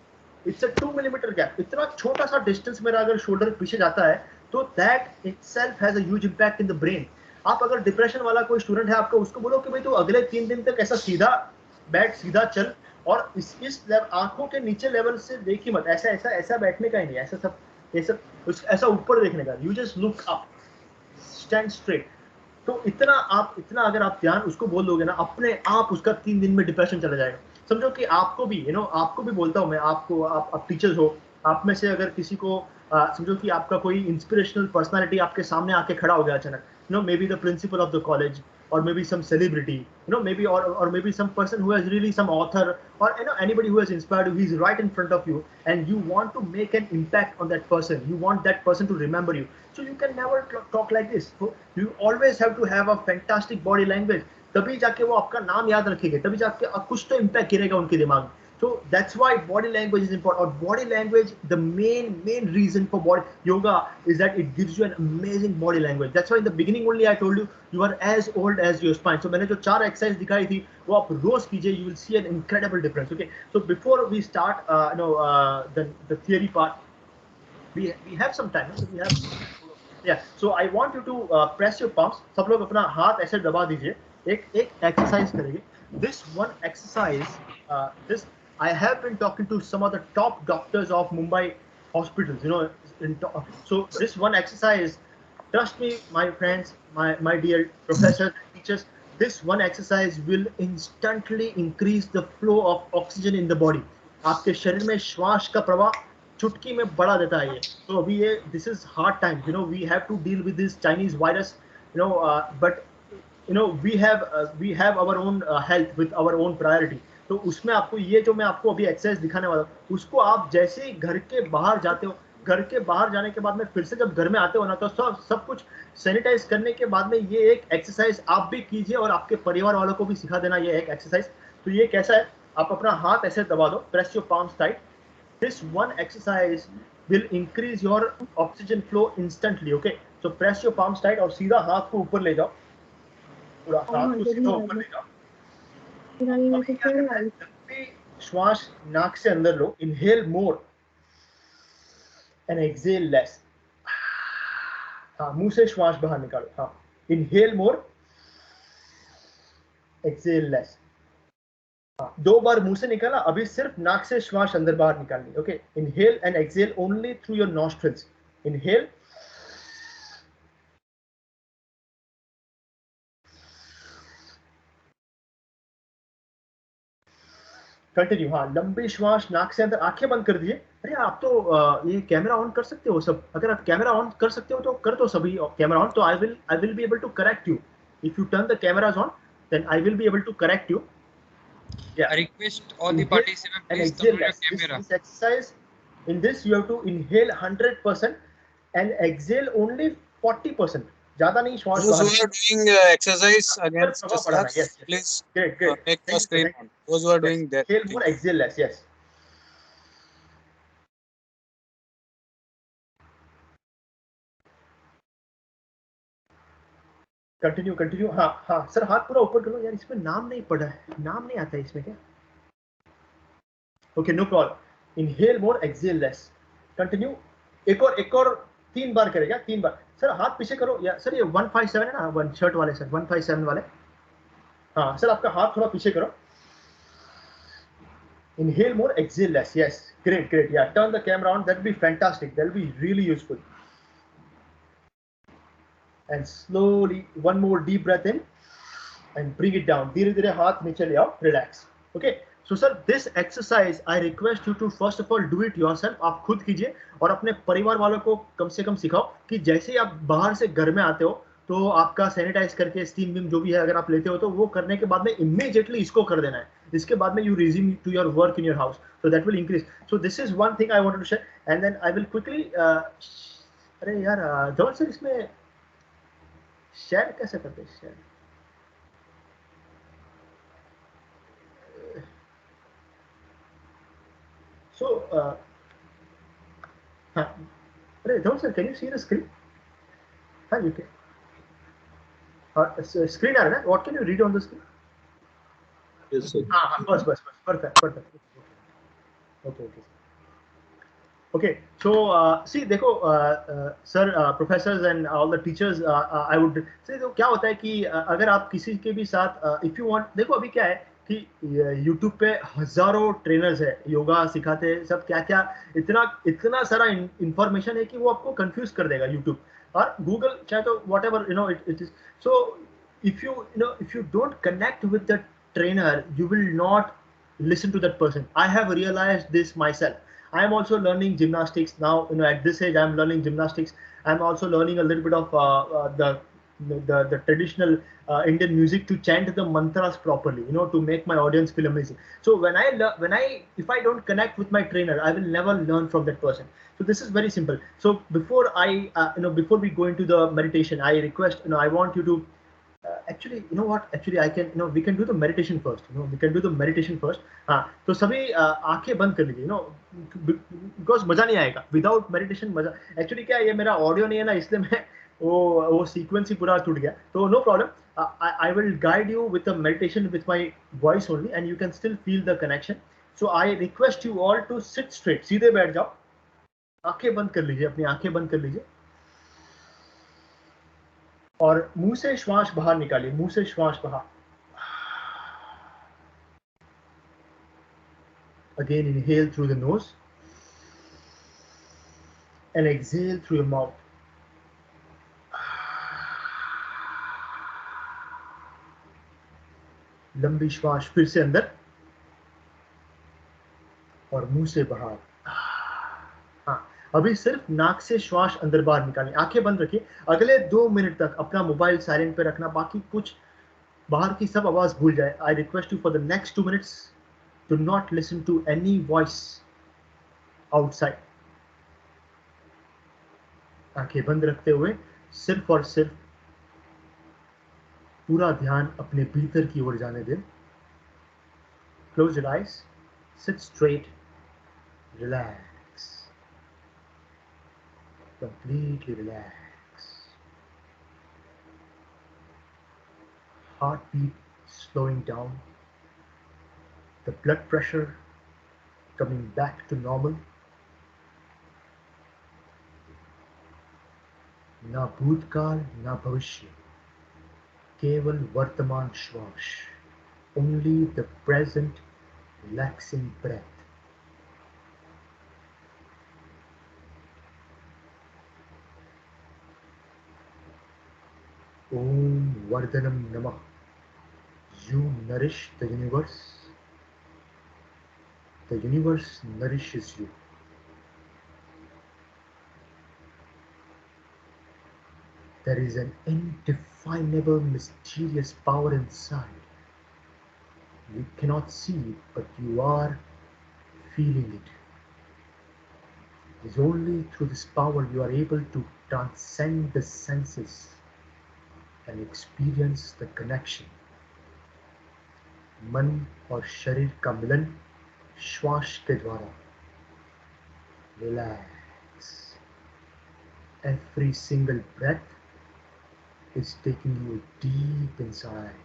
[SPEAKER 2] इट्स अ 2 मिलीमीटर गैप, इतना छोटा सा डिस्टेंस मेरा अगर शोल्डर पीछे जाता है, तो that itself has a huge impact in the brain. आप अगर डिप्रेशन वाला कोई स्टूडेंट है आपका, उसको बोलो कि भाई तू अगले 3 दिन तक ऐसा सीधा बैठ, सीधा चल, और इस आंखों के नीचे लेवल से देखी मत, ऐसा बैठने का ही नहीं, ऐसा सब ऐसा ऊपर देखने का, you just look up, stand straight. तो इतना अगर आप ध्यान उसको बोल दोगे ना, अपने आप उसका 3 दिन में डिप्रेशन चला जाएगा। समझो कि आपको भी, आपको भी बोलता हूँ मैं, आपको, आप टीचर्स हो, आप में से अगर किसी को समझो कि आपका कोई इंस्पिरेशनल पर्सनालिटी आपके सामने आके खड़ा हो गया अचानक, may be the principle of the college, or maybe some celebrity, maybe or maybe some person who has really some author, or anybody who has inspired you, he's right in front of you, and you want to make an impact on that person, you want that person to remember you, so you can never talk like this. So you always have to have a fantastic body language, तभी जाके वो आपका नाम याद रखेंगे, तभी जाके कुछ तो इम्पैक्ट गिरेगा उनके दिमाग में। So that's why body language is important. Or body language, the main reason for body yoga is that it gives you an amazing body language. That's why in the beginning only I told you, you are as old as your spine. So मैंने जो 4 exercise दिखाई थी, वो आप रोज कीजिए, you will see an incredible difference. Okay. So before we start, the theory part, we have some time. So we have, yeah. So I want you to press your palms. सब लोग अपना हाथ ऐसे दबा दीजिए. एक exercise करेंगे. This one exercise, this I have been talking to some of the top doctors of Mumbai hospitals. So this one exercise, trust me, my friends, my dear professors, teachers, this one exercise will instantly increase the flow of oxygen in the body. आपके शरीर में श्वास का प्रवाह चुटकी में बढ़ा देता है ये। तो अभी ये, this is hard times. We have to deal with this Chinese virus. But we have our own health with our own priority. तो उसमें आपको ये जो मैं आपको अभी एक्सरसाइज दिखाने वाला हूँ, उसको आप जैसे ही घर के बाहर जाते हो, घर के बाहर जाने के बाद में फिर से जब घर में आते हो ना, तो सब कुछ सैनिटाइज करने के बाद में ये एक एक्सरसाइज आप भी कीजिए और आपके परिवार वालों को भी सिखा देना ये एक एक्सरसाइज। तो ये कैसा है, आप अपना हाथ ऐसे दबा दो, press your palms tight. This one exercise will increase your oxygen flow instantly. Okay, so press your palms tight और सीधा हाथ को ऊपर ले जाओ, पूरा हाथ को सीधा ऊपर ले जाओ। श्वास नाक से अंदर लो, inhale more, and exhale less. हाँ, मुंह से श्वास बाहर निकालो. हाँ, inhale more, exhale less. हाँ, 2 बार मुंह से निकाला, अभी सिर्फ नाक से श्वास अंदर बाहर निकालनी. Okay, inhale and exhale only through your nostrils. Inhale, continue. हाँ, लंबी श्वास नाक से अंदर. आंखें बंद कर दिए. अरे आप तो ये कैमरा ऑन कर सकते हो सब. अगर आप कैमरा ऑन कर सकते हो तो कर दो सभी कैमरा ऑन. तो I will be able to correct you. If you turn the cameras on, then I will be able to correct you. Yeah.
[SPEAKER 1] I request all the
[SPEAKER 2] Inhale
[SPEAKER 1] participants,
[SPEAKER 2] and
[SPEAKER 1] please
[SPEAKER 2] exhale
[SPEAKER 1] turn on your
[SPEAKER 2] less.
[SPEAKER 1] camera.
[SPEAKER 2] This exercise, in this you have to inhale 100% and exhale only 40%. ज़्यादा नहीं श्वास
[SPEAKER 3] Those
[SPEAKER 2] बाहर.
[SPEAKER 3] who are doing exercise against
[SPEAKER 2] प्रभाव पड़ाना.
[SPEAKER 3] stars,
[SPEAKER 2] Yes.
[SPEAKER 3] please
[SPEAKER 2] Great, great.
[SPEAKER 3] make the
[SPEAKER 2] Thank you,
[SPEAKER 3] screen
[SPEAKER 2] thank you.
[SPEAKER 3] on. Those who are
[SPEAKER 2] Yes.
[SPEAKER 3] doing that.
[SPEAKER 2] Inhale more, exhale less. Yes. Continue continue. हाँ हाँ sir, हाथ पूरा ऊपर करो. यार इसमें नाम नहीं पड़ा है, नाम नहीं आता है इसमें क्या. Okay, no problem. Inhale more, exhale less. Continue. एक और 3 बार करेगा. 3 बार. सर हाथ पीछे करो. या सर ये 157 है ना, वन शर्ट वाले सर, 157 वाले. हाँ सर, आपका हाथ थोड़ा पीछे करो. Inhale more, exhale less. Yes, great, great. Yeah, turn the camera on. That'll be fantastic. That'll be really useful. And slowly, one more deep breath in and bring it down. धीरे धीरे हाथ नीचे ले आओ. Relax. Okay. So sir, this exercise I request you to first of all do it yourself. आप खुद कीजिए और अपने परिवार वालों को कम से कम सिखाओ कि जैसे ही आप बाहर से घर में आते हो तो आपका सैनिटाइज करके स्टीम विम जो भी है अगर आप लेते हो तो वो करने के बाद में इमीडिएटली इसको कर देना है. इसके बाद में you resume to your work in your house. So that will increase. So this is one thing I wanted to share and then I will quickly. अरे यार जॉन सर, इसमें शेयर कैसे करते हैं? शेयर. सो हाँ, अरे John sir, can you see the screen? हाँ, you can. Screen आ रहा है ना? What can you read on the screen?
[SPEAKER 3] Yes, sir.
[SPEAKER 2] हाँ, बस perfect perfect. Okay okay. Okay, so see, देखो sir, professors and all the teachers, I would say तो क्या होता है कि अगर आप किसी के भी साथ if you want, देखो अभी क्या है कि YouTube पे हजारों ट्रेनर्स है, योगा सिखाते हैं सब, क्या क्या इतना सारा इंफॉर्मेशन है कि वो आपको कंफ्यूज कर देगा YouTube. और गूगल चाहे तो what ever you know it is. So if you don't connect with the trainer, you will not listen to that person. I have realized this myself. I am also learning gymnastics now. At this age, I am learning gymnastics. I am also learning a little bit of the traditional Indian music to chant the mantras properly. To make my audience feel amazing. So if I don't connect with my trainer, I will never learn from that person. So this is very simple. So before before we go into the meditation, I request, I want you to. Actually, you know what? Actually, I can. We can do the meditation first. We can do the meditation first. हाँ, तो सभी आंखें बंद कर लीजिए. Because मजा नहीं आएगा विदाउट मेडिटेशन. मजा एक्चुअली क्या है, ये मेरा ऑडियो नहीं है ना, इसलिए मैं वो सीक्वेंस ही पूरा टूट गया. तो no problem. I will guide you with the meditation with my voice only, and you can still feel the connection. So I request you all to sit straight. सीधे बैठ जाओ. आंखें बंद कर लीजिए, अपनी आंखें बंद कर लीजिए और मुंह से श्वास बाहर निकालिए. मुंह से श्वास बाहर. Again, inhale through the nose and exhale through your mouth. लंबी श्वास फिर से अंदर और मुंह से बाहर. हाँ, अभी सिर्फ नाक से श्वास अंदर बाहर निकालिए. आंखें बंद रखिए. अगले 2 मिनट तक अपना मोबाइल साइलेंट पे रखना. बाकी कुछ बाहर की सब आवाज भूल जाए. I request you for the next 2 minutes do not listen to any voice outside. आंखें बंद रखते हुए सिर्फ और सिर्फ पूरा ध्यान अपने भीतर की ओर जाने दें. Close your eyes, sit straight, relax, completely relax. Heartbeat slowing down, the blood pressure coming back to normal. ना भूतकाल ना भविष्य, केवल वर्तमान श्वास. Only the present relaxing breath. Om Vardhanam Namah. You nourish the universe. The universe nourishes you. There is an indefinable, mysterious power inside. You cannot see it, but you are feeling it. It is only through this power you are able to transcend the senses and experience the connection. मन और शरीर का मिलन श्वास के द्वारा. Relax. Every single breath is taking you deep inside.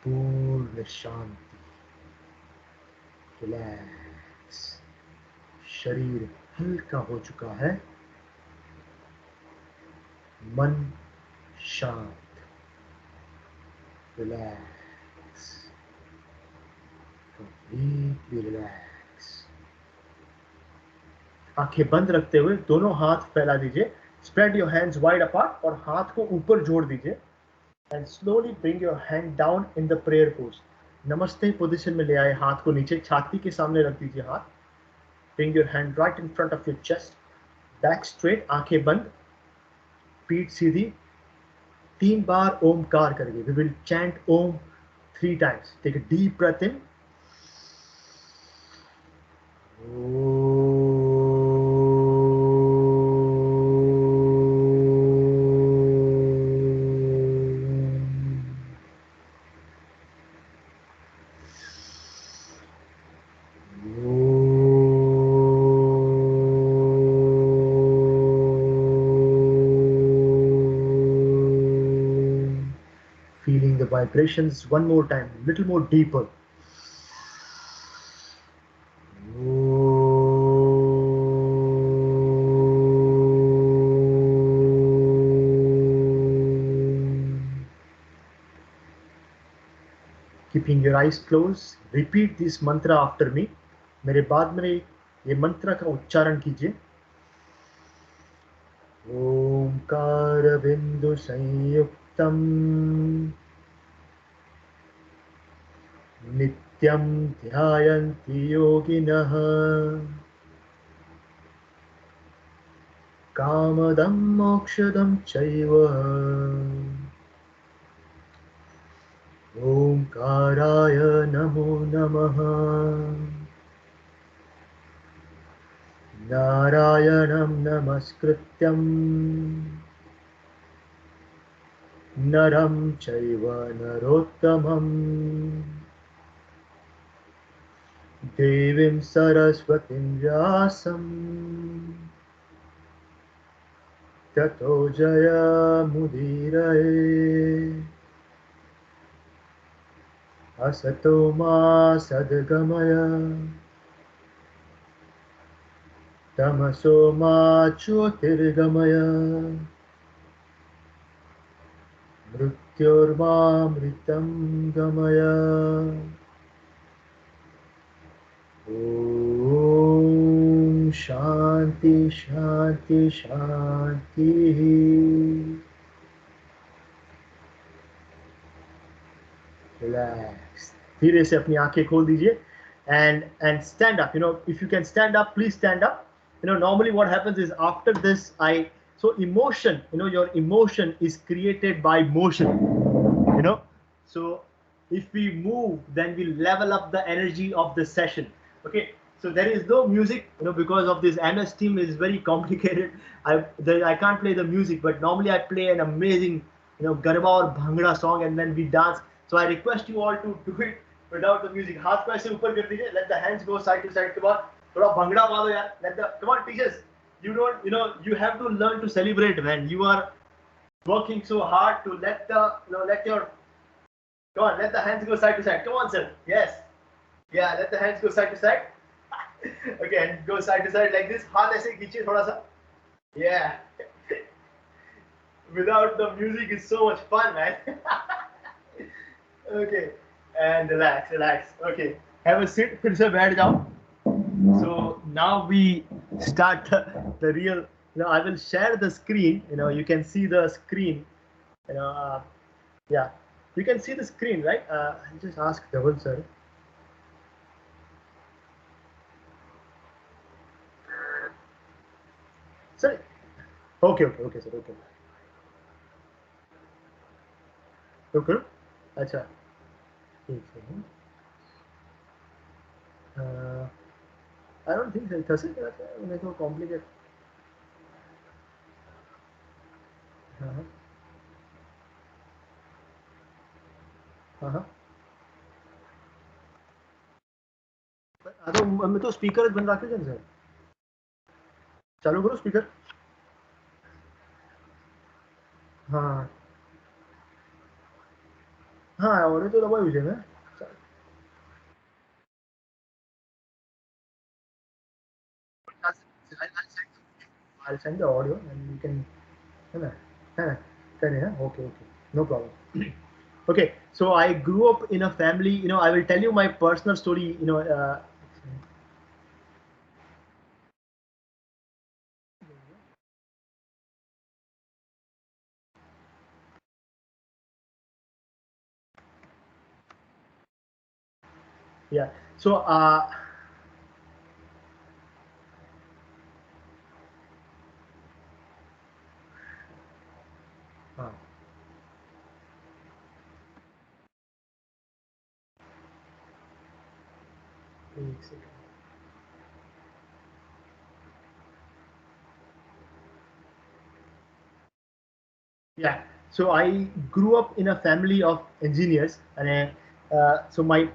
[SPEAKER 2] पूर्ण शांति. Relax. शरीर हल्का हो चुका है. मन शांत. Relax. Completely relax. आंखें बंद रखते हुए दोनों हाथ फैला दीजिए. Spread your hands wide apart और हाथ को ऊपर जोड़ दीजिए. And slowly bring your hand down in the prayer pose. नमस्ते पोजीशन में ले आए हाथ को नीचे, छाती के सामने रख दीजिए हाथ. Bring your hand right in front of your chest. Back straight, आंखें बंद, पीठ सीधी. 3 बार ओमकार करेंगे. We will chant Om 3 times. Take a deep breath in. Feeling the vibrations one more time, little more deeper. Keeping your eyes closed, repeat this mantra after me. मेरे बाद में ये मंत्र का उच्चारण कीजिए. ओंकार बिंदु संयुक्तम नित्यं ध्यायन्ति योगिनः कामदं मोक्षदं चैव. ओंकाराय नमो नमः. नारायणं नमस्कृत्यं नरं चैव नरोत्तमं देवीं सरस्वतीं व्यासं ततो जयमुदीरये. असतो मा सद्गमय तमसो मा ज्योतिर्गमय मृत्योर्मामृतं गमय. ॐ शान्ति शान्ति शान्तिः. Relax. धीरे से अपनी आंखें खोल दीजिए and stand up. If you can stand up, please stand up. Normally what happens is after this, emotion, your emotion is created by motion. So if we move, then we level up the energy of the session. Okay. So there is no music, because of this MS team is very complicated. I can't play the music, but normally I play an amazing, Garba or Bhangra song and then we dance. So I request you all to do it without the music. हाथ को ऐसे ऊपर कर दीजिए. Let the hands go side to side. के बाद थोड़ा भंगड़ा मारो यार. Come on teachers. You have to learn to celebrate, man. You are working so hard to let the hands go side to side. Come on, sir. Yes. Yeah, let the hands go side to side. Okay, and go side to side like this. हाथ ऐसे खींचिए थोड़ा सा. Yeah. without the music is so much fun, man. Okay, and relax, relax. Okay, have a seat. फिर से बैठ जाओ. So now we start the real. I will share the screen. You can see the screen. You know, yeah, you can see the screen, right? I'll just ask Dhaval sir. Sir, okay, sir, okay. Okay, अच्छा, एक second. I don't think so. थसे क्या था? उन्हें तो complicated. हाँ, हाँ. मैं तो स्पीकर बंद रखे जान सर. चालू करो स्पीकर. हाँ, हाँ, और तो दबाई हुई है ना. I'll send the audio and you can. है ना? Okay, okay, no problem. Okay, so I grew up in a family. I will tell you my personal story. Yeah. So हाँ. एक second. Yeah. So I grew up in a family of engineers, and so my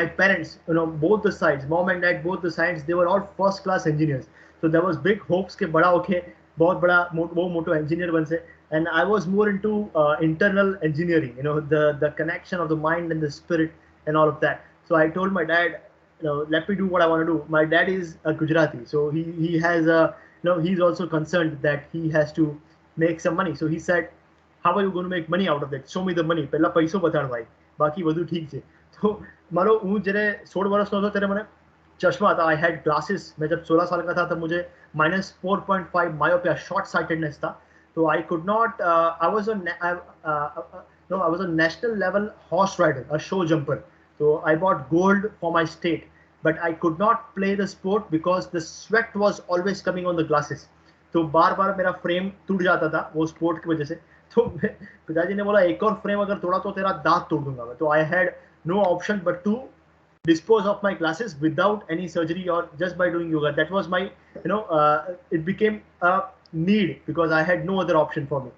[SPEAKER 2] parents, both the sides, mom and dad, both the sides, they were all first class engineers. So there was big hopes के बड़ा होके बहुत बड़ा वो मोटो engineer बन से. And I was more into internal engineering, the connection of the mind and the spirit and all of that. So I told my dad, let me do what I want to do. My dad is a Gujarati, so he has a, he's also concerned that he has to make some money. So he said, how are you going to make money out of that? Show me the money. પહેલા પૈસો બતાડ ભાઈ, બાકી બધું ઠીક છે. તો મારો હું જ્યારે 16 વર્ષનો હતો ત્યારે મને ચશ્મા હતા. I had glasses. मैं जब 16 साल का था तब मुझे -4.5 myopia, short sightedness था. तो I could not, I was no, I was a national level horse rider, a show jumper. So I bought gold for my state, but I could not play the sport because the sweat was always coming on the glasses. तो बार बार मेरा frame टूट जाता था वो sport की वजह से. तो पिताजी ने बोला एक और फ्रेम अगर तोड़ा तो तेरा दांत तोड़ दूंगा मैं. तो I had no option but to dispose of my glasses without any surgery or just by doing yoga. That was my, it became a need because I had no other option for me.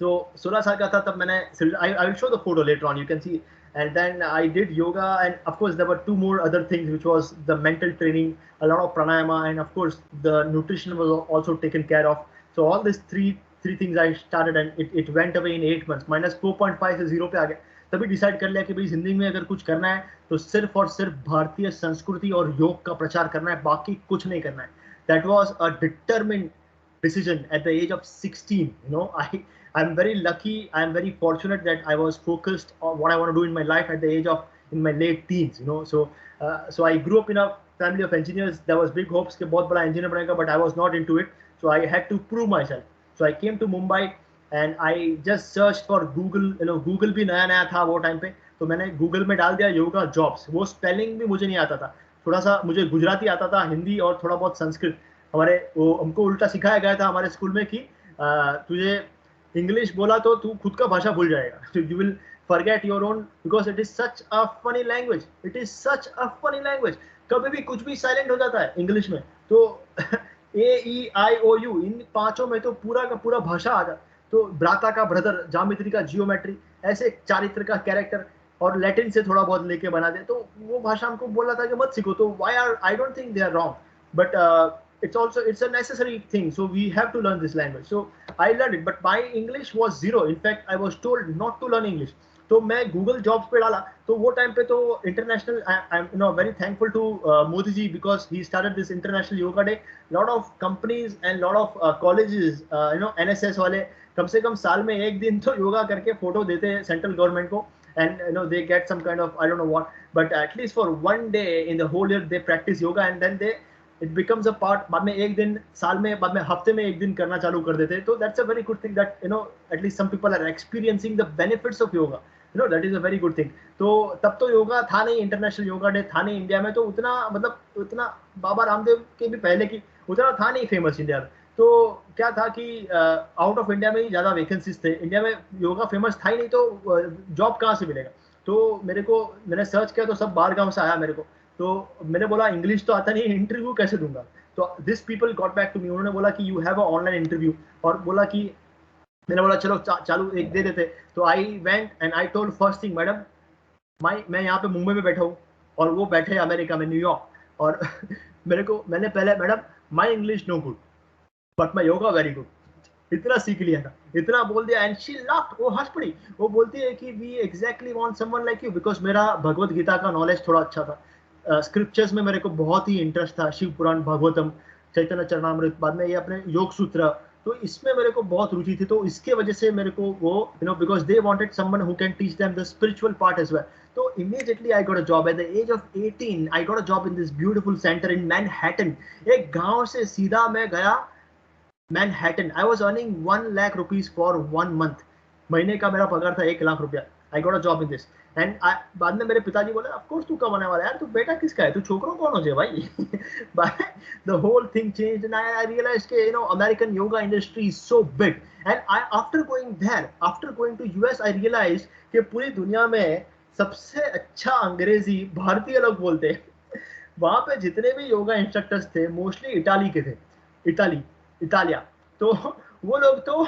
[SPEAKER 2] So 16 साल का था तब मैंने, I will show the photo later on, you can see. And then I did yoga, and of course there were two more other things, which was the mental training, a lot of pranayama, and of course the nutrition was also taken care of. So all these three things I started, and it went away in 8 months. -4.5 से 0 पे आ गया. तभी decide कर लिया कि भाई जिंदगी में अगर कुछ करना है तो सिर्फ और सिर्फ भारतीय संस्कृति और योग का प्रचार करना है, बाकी कुछ नहीं करना है. That was a determined decision at the age of 16. I'm very lucky, I'm very fortunate that I was focused on what I want to do in my life at the age of, in my late teens. So I grew up in a family of engineers. There was big hopes कि बहुत बड़ा engineer बनेगा, but I was not into it. So I had to prove myself. So I came to Mumbai and I just searched for Google. Google भी नया नया था वो time पे. तो मैंने गूगल में डाल दिया योगा जॉब्स. वो स्पेलिंग भी मुझे नहीं आता था. थोड़ा सा मुझे गुजराती आता था, हिंदी और थोड़ा बहुत संस्कृत. हमारे वो हमको उल्टा सिखाया गया था हमारे स्कूल में कि तुझे इंग्लिश बोला तो तू खुद का भाषा भूल जाएगा. You will forget your own, because it is such a funny language. It is such a funny language. कभी भी कुछ भी साइलेंट हो जाता है इंग्लिश में. तो AEIOU इन पांचों में तो पूरा का पूरा भाषा आ जाता. तो भ्राता का ब्रदर, जामित्री का जियोमेट्री, ऐसे चारित्र का कैरेक्टर, और लैटिन से थोड़ा बहुत लेके बना दे. तो वो भाषा हमको बोला था कि मत सीखो. तो why are, I don't think they are wrong, but it's a necessary thing, so we have to learn this language. So I learned it, but my English was zero. In fact, I was told not to learn English. तो मैं Google jobs पे डाला. तो वो time पे तो international, I am very thankful to Modi ji, because he started this international yoga day. Lot of companies and lot of colleges, NSS वाले कम से कम साल में एक दिन तो योगा करके फोटो देते हैं सेंट्रल गवर्नमेंट को, and they get some kind of I don't know what, but at least for one day in the whole year they practice yoga, and then it becomes a part. बाद में एक दिन साल में, बाद में हफ्ते में एक दिन करना चालू कर देते हैं. तो that's a very good thing that at least some people are experiencing the benefits of yoga. That is a very good thing. तो तब तो योगा था नहीं, इंटरनेशनल योगा डे था नहीं इंडिया में, तो उतना मतलब उतना बाबा रामदेव के भी पहले की उतना था नहीं फेमस इंडिया में. तो क्या था कि आउट ऑफ इंडिया में ही ज़्यादा वैकेंसीज थे, इंडिया में योगा फेमस था ही नहीं, तो जॉब कहाँ से मिलेगा. तो मैंने सर्च किया तो सब बाहर गाँव से आया मेरे को. तो मैंने बोला इंग्लिश तो आता नहीं, इंटरव्यू कैसे दूंगा. तो this people got back to me, उन्होंने बोला कि you have a online interview, और बोला कि मैंने बोला चलो चालू एक दे देते. तो I went and I told first thing, madam मैं यहाँ पे मुंबई में बैठा हूँ और वो बैठे अमेरिका में न्यूयॉर्क, और मैंने पहले madam my English no good but my yoga very good, इतना सीख लिया था, इतना बोल दिया. एंड शी लाफ्ड, वो हंस पड़ी. वो बोलती है कि we exactly want someone like you, because मेरा भगवत गीता का नॉलेज थोड़ा अच्छा था, स्क्रिप्चर्स में मेरे को बहुत ही इंटरेस्ट था, शिव पुराण, भागवतम, चैतन्य चरणामृत, बाद में ये अपने योग सूत्र, तो इसमें मेरे को बहुत रुचि थी. तो इसके वजह से मेरे को वो because they wanted someone who can teach them the spiritual part as well. तो immediately I got a job at the age of 18. I got a job in this beautiful center in Manhattan. एक गांव से सीधा मैं गया Manhattan. I was earning 1 lakh rupees for 1 month. महीने का मेरा पगार था 1 लाख रुपया. I got a job in this. And बाद में मेरे पिताजी बोले of course तू कमाने वाला है यार, तू बेटा किसका है, तू छोकरों कौन हो जाए भाई. But the whole thing changed and I realized कि American yoga industry is so big. And after going there, after going to US, I realized कि पूरी दुनिया में सबसे अच्छा अंग्रेजी भारतीय लोग बोलते हैं. वहां पे जितने भी योगा इंस्ट्रक्टर्स थे मोस्टली इटाली के थे, इटालिया. तो वो लोग तो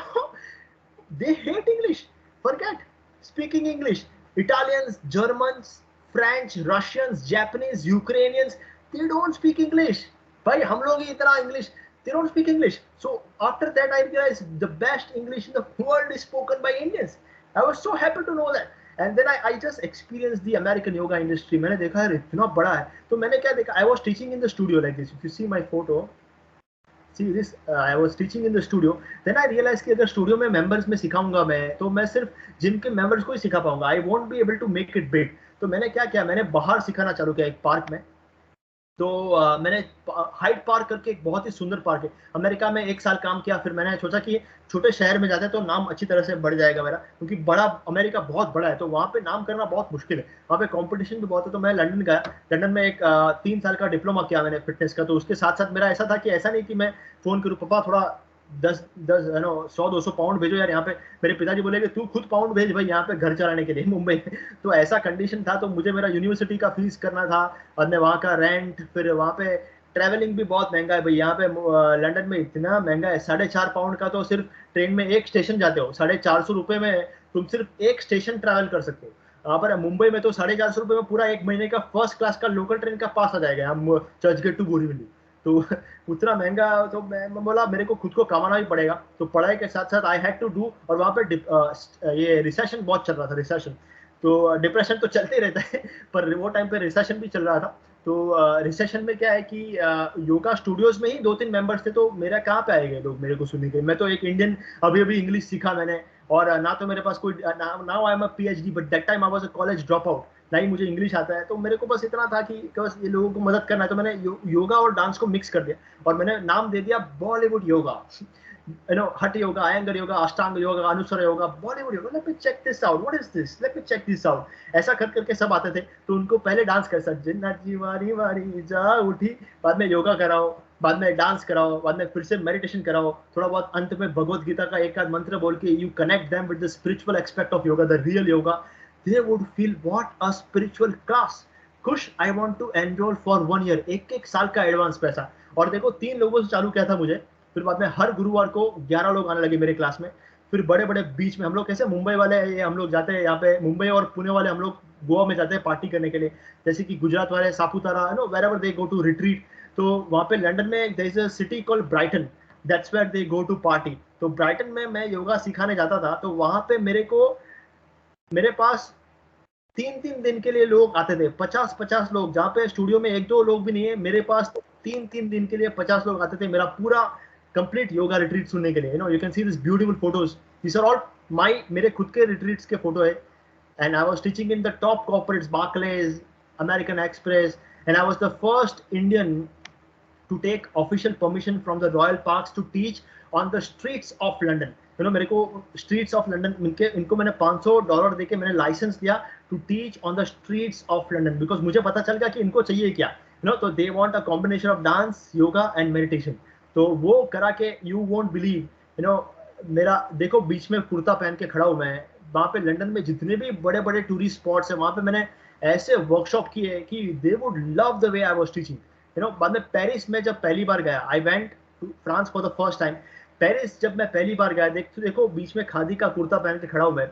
[SPEAKER 2] they hate English, forget speaking English. Italians, Germans, French, Russians, Japanese, Ukrainians, they don't speak English. भाई हम लोग ही इतना English, they don't speak English. So after that I realized the best English in the world is spoken by Indians. I was so happy to know that. And then I just experienced the American yoga industry. मैंने देखा यार इतना बड़ा है. तो मैंने क्या देखा, I was teaching in the studio like this. If you see my photo, see this, I was teaching in the studio. Then I realized कि अगर स्टूडियो में मेंबर्स में सिखाऊंगा मैं, तो मैं सिर्फ जिम के मेंबर्स को ही सिखा पाऊंगा. I won't be able to make it big. तो मैंने क्या किया, मैंने बाहर सिखाना चालू किया एक पार्क में. तो मैंने हाइड पार्क करके एक बहुत ही सुंदर पार्क है, अमेरिका में 1 साल काम किया. फिर मैंने सोचा कि छोटे शहर में जाते हैं तो नाम अच्छी तरह से बढ़ जाएगा मेरा, क्योंकि अमेरिका बहुत बड़ा है, तो वहाँ पे नाम करना बहुत मुश्किल है, वहाँ पे कंपटीशन भी बहुत है. तो मैं लंदन गया, लंदन में एक 3 साल का डिप्लोमा किया मैंने फिटनेस का. तो उसके साथ साथ मेरा ऐसा था कि ऐसा नहीं कि मैं फोन करूँ पापा थोड़ा 100-200 पाउंड भेजो यार यहाँ पे. मेरे पिताजी बोले कि तू खुद पाउंड भेज भाई यहाँ पे घर चलाने के लिए मुंबई में. तो ऐसा कंडीशन था. तो मुझे मेरा यूनिवर्सिटी का फीस करना था, और मैं वहाँ का रेंट, फिर वहाँ पे ट्रैवलिंग भी बहुत महंगा है भाई. यहाँ पे लंदन में इतना महंगा है, 4.5 पाउंड का तो सिर्फ ट्रेन में एक स्टेशन जाते हो, 450 रुपये में तुम सिर्फ एक स्टेशन ट्रैवल कर सकते हो. यहाँ पर मुंबई में तो 450 रुपये में पूरा 1 महीने का फर्स्ट क्लास का लोकल ट्रेन का पास आ जाएगा हम चर्चगेट टू बोरीवली. तो उतना महंगा. तो मैं बोला मेरे को खुद को कमाना भी पड़ेगा. तो पढ़ाई के साथ साथ आई हैड टू डू. और वहाँ पे ये रिसेशन बहुत चल रहा था, रिसेशन. तो डिप्रेशन तो चलते ही रहता है, पर वो टाइम पे रिसेशन भी चल रहा था. तो रिसेशन में क्या है कि योगा स्टूडियोज में ही 2-3 मेंबर्स थे. तो मेरा कहाँ पे आएंगे लोग मेरे को सुनने के. मैं तो एक इंडियन, अभी इंग्लिश सीखा मैंने, और ना तो मेरे पास कोई, now I am a PhD, but that time I was a college drop out. नहीं मुझे इंग्लिश आता है. तो मेरे को बस इतना था कि बस ये लोगों को मदद करना है. तो मैंने योगा और डांस को मिक्स कर दिया, और मैंने नाम दे दिया बॉलीवुड योगा. हट yoga, Iyengar yoga, Ashtanga yoga, Anusara yoga, Bollywood yoga. Let me check this out, what is this, let me check this out. ऐसा कर करके सब आते थे. तो उनको पहले डांस कर सजना जी वारी वारी जा उठी, बाद में योगा कराओ, बाद में डांस कराओ, बाद में फिर से मेडिटेशन कराओ, थोड़ा बहुत अंत में भगवत गीता का एक आध मंत्र बोल के you connect them with the spiritual aspect of yoga, the real yoga. They would feel what a spiritual class. खुश, I want to enroll for 1 year. 1 साल का एडवांस पैसा. और देखो 3 लोगों से चालू किया था मुझे. फिर बाद में हर गुरुवार को 11 लोग आने लगे मेरे क्लास में. फिर बड़े बड़े बीच में हम लोग, कैसे मुंबई वाले हम लोग जाते हैं यहाँ पे, मुंबई और पुणे वाले हम लोग गोवा में जाते हैं पार्टी करने के लिए, जैसे कि गुजरात वाले Saputara, wherever they go to retreat. तो वहाँ पे लंदन में there is a city called Brighton. That's where they go to party. तो ब्राइटन में मैं योगा सिखाने जाता था. तो वहाँ पे मेरे पास 3-3 दिन के लिए लोग आते थे, 50-50 लोग, जहाँ पे स्टूडियो में 1-2 लोग भी नहीं है. मेरे पास 3-3 दिन के लिए 50 लोग आते थे, मेरा पूरा कंप्लीट योगा रिट्रीट सुनने के लिए. You can see this beautiful photos. These are all मेरे खुद के रिट्रीट्स के फोटो है. And I was teaching in the top corporates, Barclays, American Express, and I was the first Indian to take official permission from the Royal Parks to teach on the streets of London. You know, मेरे को streets of London इनको मैंने $500 देके मैंने licence लिया to teach on the streets of London because मुझे पता चल गया कि इनको चाहिए क्या. You know, तो they want a combination of dance, yoga and meditation. तो वो करा के you won't believe. You know, मेरा देखो बीच में कुर्ता पहन के खड़ा हूँ मैं. वहाँ पे लंदन में जितने भी बड़े बड़े टूरिस्ट स्पॉट्स हैं वहाँ पे मैंने ऐसे वर्कशॉप किए कि they would love the way I was teaching. You know, बाद में पेरिस में जब पहली बार गया, I went to France for the first time. Paris जब मैं पहली बार गया, देखो बीच में खादी का कुर्ता पहन के खड़ा हूँ मैं.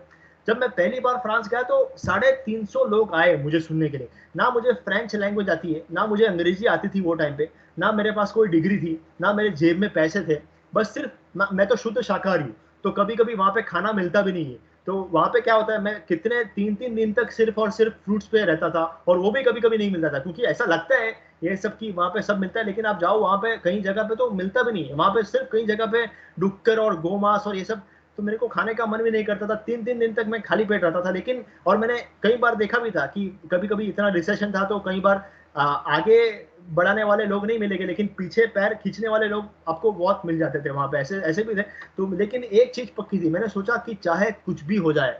[SPEAKER 2] जब मैं पहली बार फ्रांस गया तो 350 लोग आए मुझे सुनने के लिए. ना मुझे फ्रेंच लैंग्वेज आती है, ना मुझे अंग्रेजी आती थी वो टाइम पे, ना मेरे पास कोई डिग्री थी, ना मेरे जेब में पैसे थे. बस सिर्फ मैं तो शुद्ध शाकाहारी हूँ, तो कभी कभी वहाँ पे खाना मिलता भी नहीं है. तो वहाँ पे क्या होता है, मैं कितने 3-3 दिन तक सिर्फ और सिर्फ फ्रूट्स पे रहता था, और वो भी कभी कभी नहीं मिलता था, क्योंकि ऐसा लगता है ये सब की वहाँ पे सब मिलता है, लेकिन आप जाओ वहाँ पे कई जगह पे तो मिलता भी नहीं है. वहाँ पे सिर्फ कई जगह पे डुक्कर और गोमांस और ये सब, तो मेरे को खाने का मन भी नहीं करता था. 3-3 दिन तक मैं खाली पेट रहता था. लेकिन और मैंने कई बार देखा भी था कि कभी कभी इतना रिसेशन था तो कई बार आगे बढ़ाने वाले लोग नहीं मिलेंगे, लेकिन पीछे पैर खींचने वाले लोग आपको बहुत मिल जाते थे वहां पे. ऐसे भी थे. तो लेकिन एक चीज पक्की थी, मैंने सोचा कि चाहे कुछ भी हो जाए,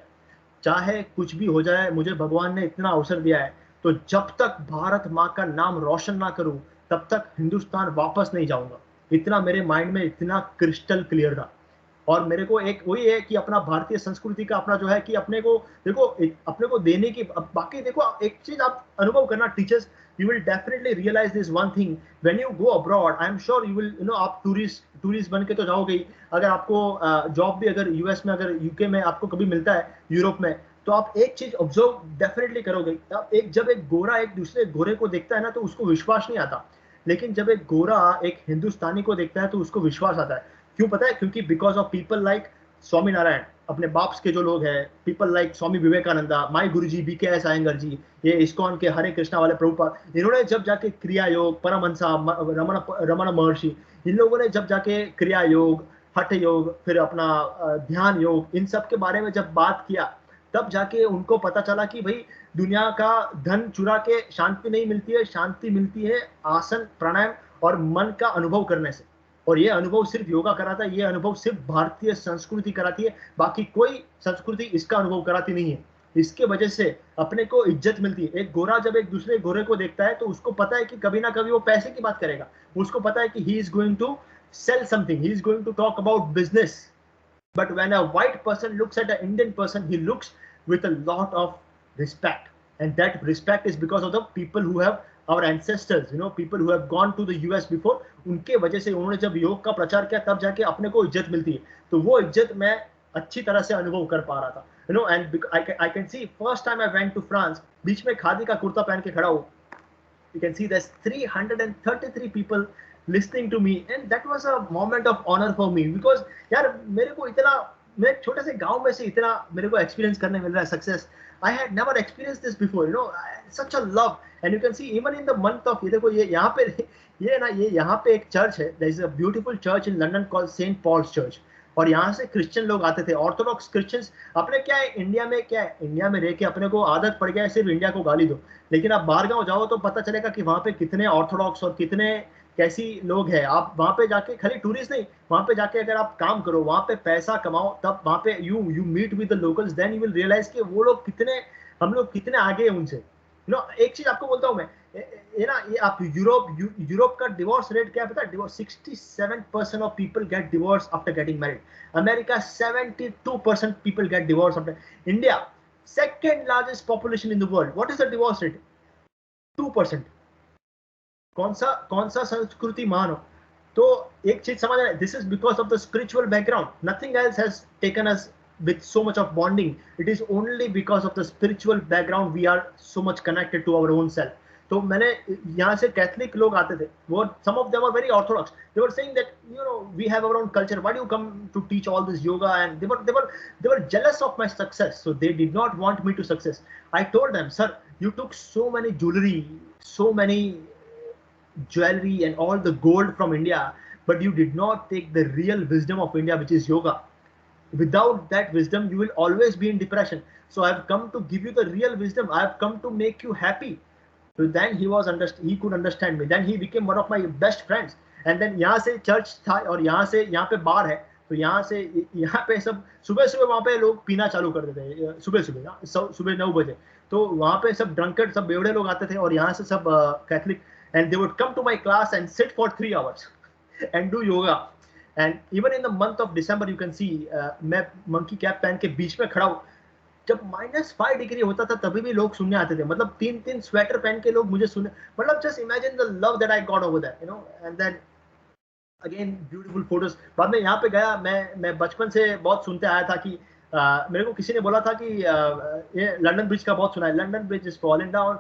[SPEAKER 2] चाहे कुछ भी हो जाए, मुझे भगवान ने इतना अवसर दिया है, तो जब तक भारत माँ का नाम रोशन ना करूं तब तक हिंदुस्तान वापस नहीं जाऊंगा. इतना मेरे माइंड में इतना क्रिस्टल क्लियर था. और मेरे को एक वही है कि अपना भारतीय संस्कृति का अपना जो है कि अपने को देखो, अपने को देने की. बाकी देखो, एक चीज आप अनुभव करना, teachers, you will definitely realize this one thing when you go abroad. I am sure you will, you know, आप टूरिस्ट बन के तो जाओगे ही. अगर आपको जॉब भी अगर यूएस में, अगर यूके में आपको कभी मिलता है, यूरोप में, तो आप एक चीज ऑब्जर्व डेफिनेटली करोगे. जब एक गोरा एक दूसरे गोरे को देखता है ना तो उसको विश्वास नहीं आता, लेकिन जब एक गोरा एक हिंदुस्तानी को देखता है तो उसको विश्वास आता है. क्यों पता है? क्योंकि because of people like Swami Narayan, अपने बाप्स के जो लोग हैं, पीपल लाइक स्वामी विवेकानंदा, माई गुरुजी BKS आयंगर जी, ये इस्कॉन के हरे कृष्णा वाले प्रभुपाद, इन्होंने जब जाके क्रिया योग, परमहंसा रमण महर्षि, इन लोगों ने जब जाके क्रिया योग, हठ योग, फिर अपना ध्यान योग, इन सब के बारे में जब बात किया, तब जाके उनको पता चला कि भाई दुनिया का धन चुरा के शांति नहीं मिलती है. शांति मिलती है आसन, प्राणायाम और मन का अनुभव करने से. और ये अनुभव सिर्फ योगा कराता है, ये अनुभव सिर्फ भारतीय संस्कृति कराती है. बाकी कोई संस्कृति इसका अनुभव कराती नहीं है. इसके वजह से अपने को इज्जत मिलती है. एक गोरा जब एक दूसरे गोरे को देखता है तो उसको पता है कि कभी ना कभी वो पैसे की बात करेगा. उसको पता है कि he is going to sell something, he is going to talk about business. But when a white person looks at an Indian person, he looks with a lot of respect, and that respect is because of the people who have our ancestors, you know, people who have gone to the US before. उनके वजह से उन्होंने जब योग का प्रचार किया तब जाके अपने को इज्जत मिलती है. तो वो इज्जत मैं अच्छी तरह से अनुभव कर पा रहा था, you know. And I can see first time I went to France, बीच में खादी का कुर्ता पहन के खड़ा हूँ. You can see there's 333 people listening to me, and that was a moment of honor for me because यार मेरे को इतना, मैं एक छोटे से गांव में से इतना मेरे को एक्सपीरियंस करने मिल रहा है success. I had never experienced this before, you know. Such a love, and you can see even in the month of, ये देखो ये यहाँ पे ये ना, ये यहाँ पे एक चर्च है. There is a beautiful church in London called St. Paul's Church. और यहाँ से क्रिश्चियन लोग आते थे, ऑर्थोडॉक्स क्रिश्चियंस. अपने क्या है इंडिया में, क्या है इंडिया में रह के अपने को आदत पड़ गया है सिर्फ इंडिया को गाली दो. लेकिन आप बाहर गाँव जाओ तो पता चलेगा कि वहाँ पे कितने ऑर्थोडॉक्स और कितने कैसी लोग हैं. आप वहाँ पे जाके खाली टूरिस्ट नहीं, वहाँ पे जाके अगर आप काम करो, वहाँ पे पैसा कमाओ, तब वहाँ पे you meet with the locals, then you will realize कि वो लोग कितने, हम लोग कितने आगे हैं उनसे. यू नो, एक चीज आपको बोलता हूँ मैं, ये ना, ये आप यूरोप का डिवोर्स रेट क्या है पता है? Divorce 67% of people get divorce after getting married. America 72% people get divorce after. India second largest population in the world, what is the divorce rate? 2%. कौन सा संस्कृति मान हो. तो एक चीज समझ रहे, this is because of the spiritual background. Nothing else has taken us with so much of bonding. It is only because of the spiritual background we are so much connected to our own self. तो मैंने यहाँ से Catholic लोग आते थे, वो some of them are very orthodox. They were saying that, you know, we have our own culture. Why do you come to teach all this yoga? And they were jealous of my success, so they did not want me to success. I told them, sir, you took so many jewelry and all the gold from India, but you did not take the real wisdom of India, which is yoga. without that wisdom you will always be in depression. So I have come to give you the real wisdom. I have come to make you happy. So then he could understand me. Then he became one of my best friends. And then यहाँ से church था और यहाँ पे बार है, तो यहाँ पे सब सुबह सुबह वहाँ पे लोग पीना चालू कर देते हैं, सुबह 9 बजे. तो वहाँ पे सब ड्रंकर्ड, सब बेवड़े लोग आते थे और यहाँ से सब Catholic, and they would come to my class and sit for 3 hours and do yoga. And even in the month of December you can see मैं मंकी कैप पहन के बीच में खड़ा हूँ. जब -5 डिग्री होता था तभी भी लोग सुनने आते थे, मतलब 3 स्वेटर पहन के लोग मुझे सुनने, मतलब just imagine the love that I got over that, you know. And then again beautiful photos. बाद में यहाँ पे गया, मैं बचपन से बहुत सुनते आया था कि मेरे को किसी ने बोला था कि ये लंदन ब्रिज का बहुत सुना है, London bridge is falling down.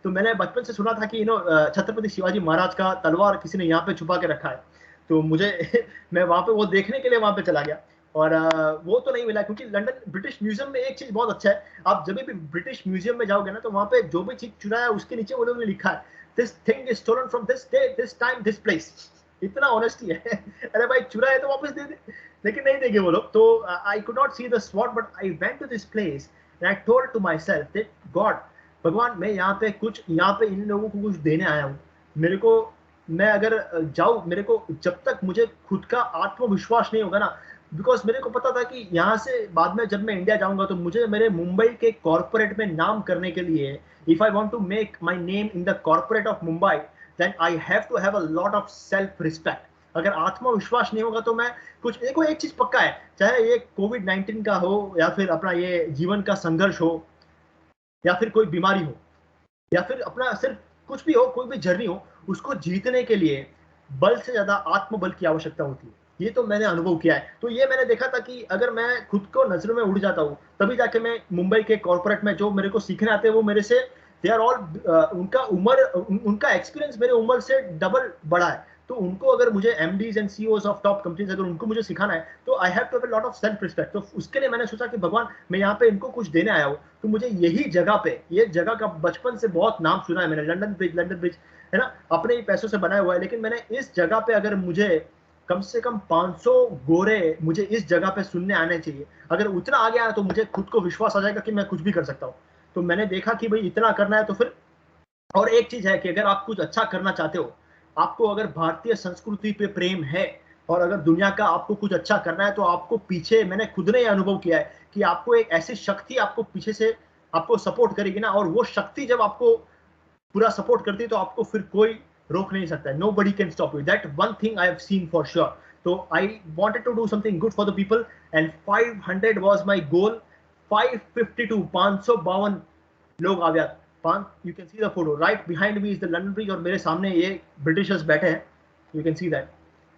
[SPEAKER 2] तो मैंने बचपन से सुना था कि छत्रपति शिवाजी महाराज का तलवार किसी ने यहाँ पे छुपा के रखा है. तो मुझे मैं वहाँ पे वो देखने के लिए वहाँ पे चला गया और वो तो नहीं मिला, क्योंकि लंदन ब्रिटिश म्यूजियम में एक चीज बहुत अच्छा है, आप जब भी ब्रिटिश म्यूजियम में जाओगे ना तो वहाँ पे जो भी चीज चुराया है उसके नीचे वो लोगों ने लिखा है this thing is stolen from this day, this time, this place. इतना ऑनेस्टी है. अरे भाई चुरा है तो वापस दे दे, लेकिन नहीं देंगे वो लोग. तो I could not see the sword but I went to this place and I told to my self that god, भगवान मैं यहाँ पे इन लोगों को कुछ देने आया हूँ. मेरे को, मैं अगर जाऊँ, मेरे को जब तक मुझे खुद का आत्मविश्वास नहीं होगा ना, बिकॉज मेरे को पता था कि यहाँ से बाद में जब मैं इंडिया जाऊंगा तो मुझे मेरे मुंबई के कॉर्पोरेट में नाम करने के लिए, if I want to make my name in the corporate of Mumbai, then I have to have a lot of self respect. अगर आत्मविश्वास नहीं होगा तो मैं कुछ, देखो एक चीज पक्का है, चाहे ये कोविड-19 का हो या फिर अपना ये जीवन का संघर्ष हो या फिर कोई बीमारी हो या फिर अपना सिर्फ कुछ भी हो, कोई भी जर्नी हो, उसको जीतने के लिए बल से ज्यादा आत्मबल की आवश्यकता होती है. ये तो मैंने अनुभव किया है. तो ये मैंने देखा था कि अगर मैं खुद को नजरों में उड़ जाता हूँ तभी जाके मैं मुंबई के कॉर्पोरेट में जो मेरे को सीखने आते हैं वो मेरे से, दे आर ऑल, उनका एक्सपीरियंस मेरे उम्र से डबल बड़ा है. तो उनको अगर मुझे MDs and CEOs of top companies अगर उनको मुझे सिखाना है तो I have to have a lot of self respect. तो उसके लिए मैंने सोचा कि भगवान मैं यहाँ पे इनको कुछ देने आया हूँ, तो मुझे यही जगह पे, ये जगह का बचपन से बहुत नाम सुना है मैंने, लंदन ब्रिज है ना, अपने ही पैसों से बनाया हुआ है, लेकिन मैंने इस जगह पे अगर मुझे कम से कम 500 गोरे मुझे इस जगह पे सुनने आने चाहिए. अगर उतना आ गया तो मुझे खुद को विश्वास आ जाएगा कि मैं कुछ भी कर सकता हूँ. तो मैंने देखा कि भाई इतना करना है तो फिर, और एक चीज है कि अगर आप कुछ अच्छा करना चाहते हो, आपको अगर भारतीय संस्कृति पे प्रेम है और अगर दुनिया का आपको कुछ अच्छा करना है तो आपको पीछे, मैंने खुद ने अनुभव किया है कि आपको एक ऐसी शक्ति आपको पीछे से आपको सपोर्ट करेगी ना, और वो शक्ति जब आपको पूरा सपोर्ट करती है तो आपको फिर कोई रोक नहीं सकता है. Nobody can stop you. That one thing I have seen for sure. So I wanted to do something good for the people and 500 was my goal. 552, 552 लोग आ गया. You can see the photo. Right behind me is the London Bridge और मेरे सामने ये Britishers बैठे हैं. You can see that.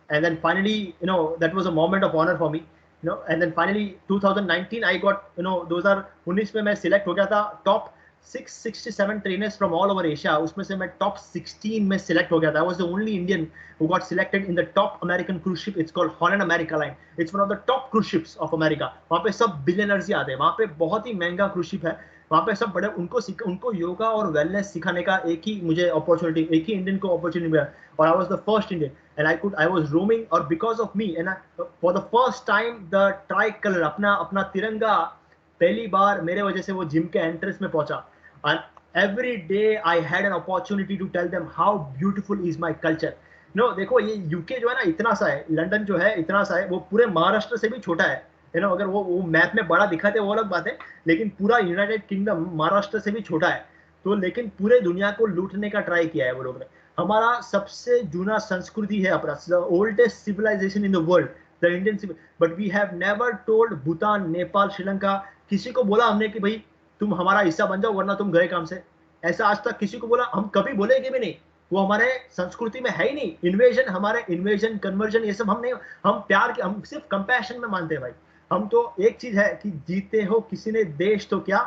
[SPEAKER 2] And then finally, that was a moment of honor for me. And then finally 2019 I got, 2019 में मैं select हो गया था top 667 trainers from all over Asia. उसमें से मैं top 16 में select हो गया था. I was the only Indian who got selected in the top American cruise ship. It's called Holland America Line. It's one of the top cruise ships of America. वहाँ पे सब billionaires ही आते हैं. वहाँ पे बहुत ही महंगा cruise ship है. वहाँ पे सब बड़े, उनको योगा और वेलनेस सिखाने का एक ही मुझे अपॉर्चुनिटी, एक ही इंडियन को अपॉर्चुनिटी मिला और I was the first Indian and I was roaming. और because of me and for the first time the tricolour, अपना तिरंगा पहली बार मेरे वजह से वो जिम के एंट्रेंस में पहुंचा. And every day I had an opportunity to tell them how beautiful is my culture. देखो ये यूके जो है ना इतना सा है, लंदन जो है इतना सा है, वो पूरे महाराष्ट्र से भी छोटा है. अगर वो मैप में बड़ा दिखाते वो अलग बात है, लेकिन पूरा यूनाइटेड किंगडम महाराष्ट्र से भी छोटा है. तो लेकिन पूरे दुनिया को लूटने का ट्राई किया है वो लोग ने. हमारा सबसे जूना संस्कृति है अपना, oldest civilization in the world, the Indian civil. But we have never told Bhutan, Nepal, Sri Lanka, किसी को बोला हमने कि भाई तुम हमारा हिस्सा बन जाओ वरना तुम गए काम से. ऐसा आज तक किसी को बोला हम कभी बोलेंगे भी नहीं. वो हमारे संस्कृति में है ही नहीं. इन्वेजन, हमारे इन्वेजन, कन्वर्जन, ये सब हम नहीं. हम प्यार के, हम सिर्फ कंपैशन में मानते हैं भाई. हम तो एक चीज है कि जीते हो किसी ने देश तो क्या,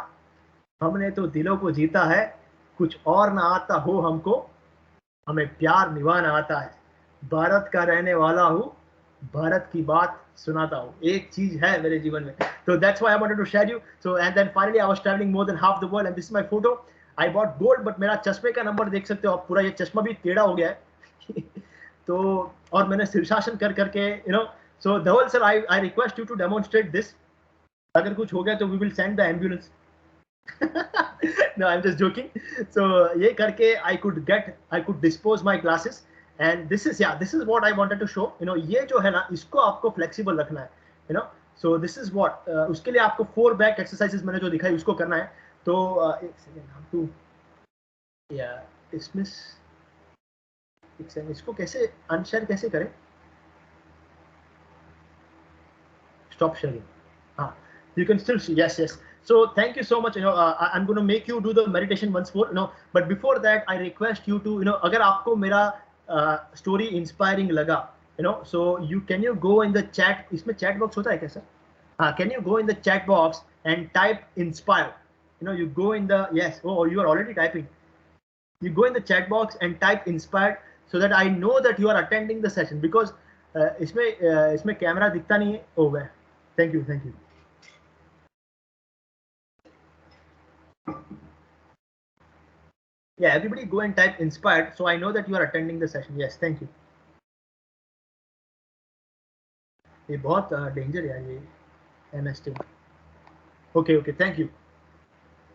[SPEAKER 2] हमने तो दिलों को जीता है. कुछ और ना आता हो हमको, हमें प्यार निभाना आता है. भारत का रहने वाला हूँ, भारत की बात सुनाता हूँ. एक चीज है मेरे जीवन में. तो that's why I wanted to share you. So and then finally I was traveling more than half the world and this is my photo. I bought gold but मेरा चश्मे का नंबर देख सकते हो आप, पूरा ये चश्मा भी टेढ़ा हो गया है. तो और मैंने शीर्षासन कर करके So Dhaval sir, I request you to demonstrate this. अगर कुछ हो गया तो we will send the ambulance. No, I'm just joking. So ये करके I could dispose my classes, and this is what I wanted to show. You know, ये जो है ना, इसको आपको flexible रखना है. You know, so this is what उसके लिए आपको 4 back exercises मैंने जो दिखाई उसको करना है. तो एक सेकेंड, हम टू dismiss. एक सेकेंड, इसको कैसे अनशेयर कैसे करें? Stop sharing. You can still see. Yes. So thank you so much. You know, I'm going to make you do the meditation once more. You know, but before that, I request you to, you know, अगर आपको मेरा story inspiring लगा, you know, so can you go in the chat? इसमें chat box होता है क्या sir? Can you go in the chat box and type inspire? You know, you go in the you are already typing. You go in the chat box and type inspired, so that I know that you are attending the session, because इसमें camera दिखता नहीं है. Oh, well. Thank you. Yeah, everybody go and type inspired, so I know that you are attending the session. Yes, thank you. ये बहुत danger है ये MS Team. Okay, thank you.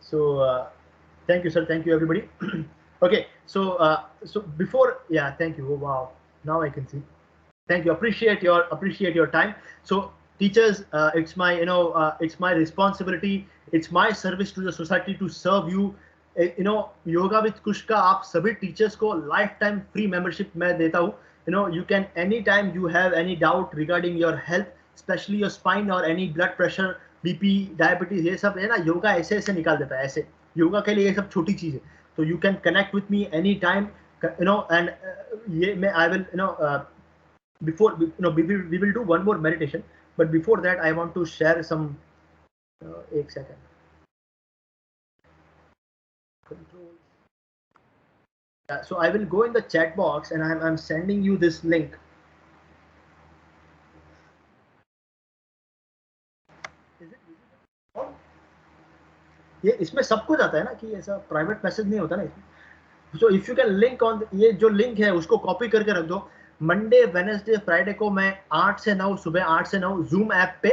[SPEAKER 2] So thank you sir, thank you everybody. Okay, so before, thank you. Oh wow, now I can see. Thank you, appreciate your time. So teachers, it's my it's my responsibility, it's my service to the society to serve you. You know, yoga with Kush का आप सभी teachers को life time free membership मैं देता हूँ. You know, you can anytime you have any doubt regarding your health, especially your spine or any blood pressure, BP, diabetes, ये सब है ना, योगा ऐसे निकाल देता है. ऐसे योगा के लिए ये सब छोटी चीज है. So you can connect with me anytime, you know, and ये मैं I will, you know, before, you know, we will do one more meditation, but before that I want to share some एक second. So I will go in the chat box and I'm sending you this link. ये इसमें सब कुछ आता है ना, कि ऐसा प्राइवेट मैसेज नहीं होता ना इसमें. So if you can link on ये जो लिंक है उसको कॉपी करके रख दो. मंडे, वेडनेसडे, फ्राइडे को मैं 8 से 9 सुबह 8 से 9 जूम ऐप पे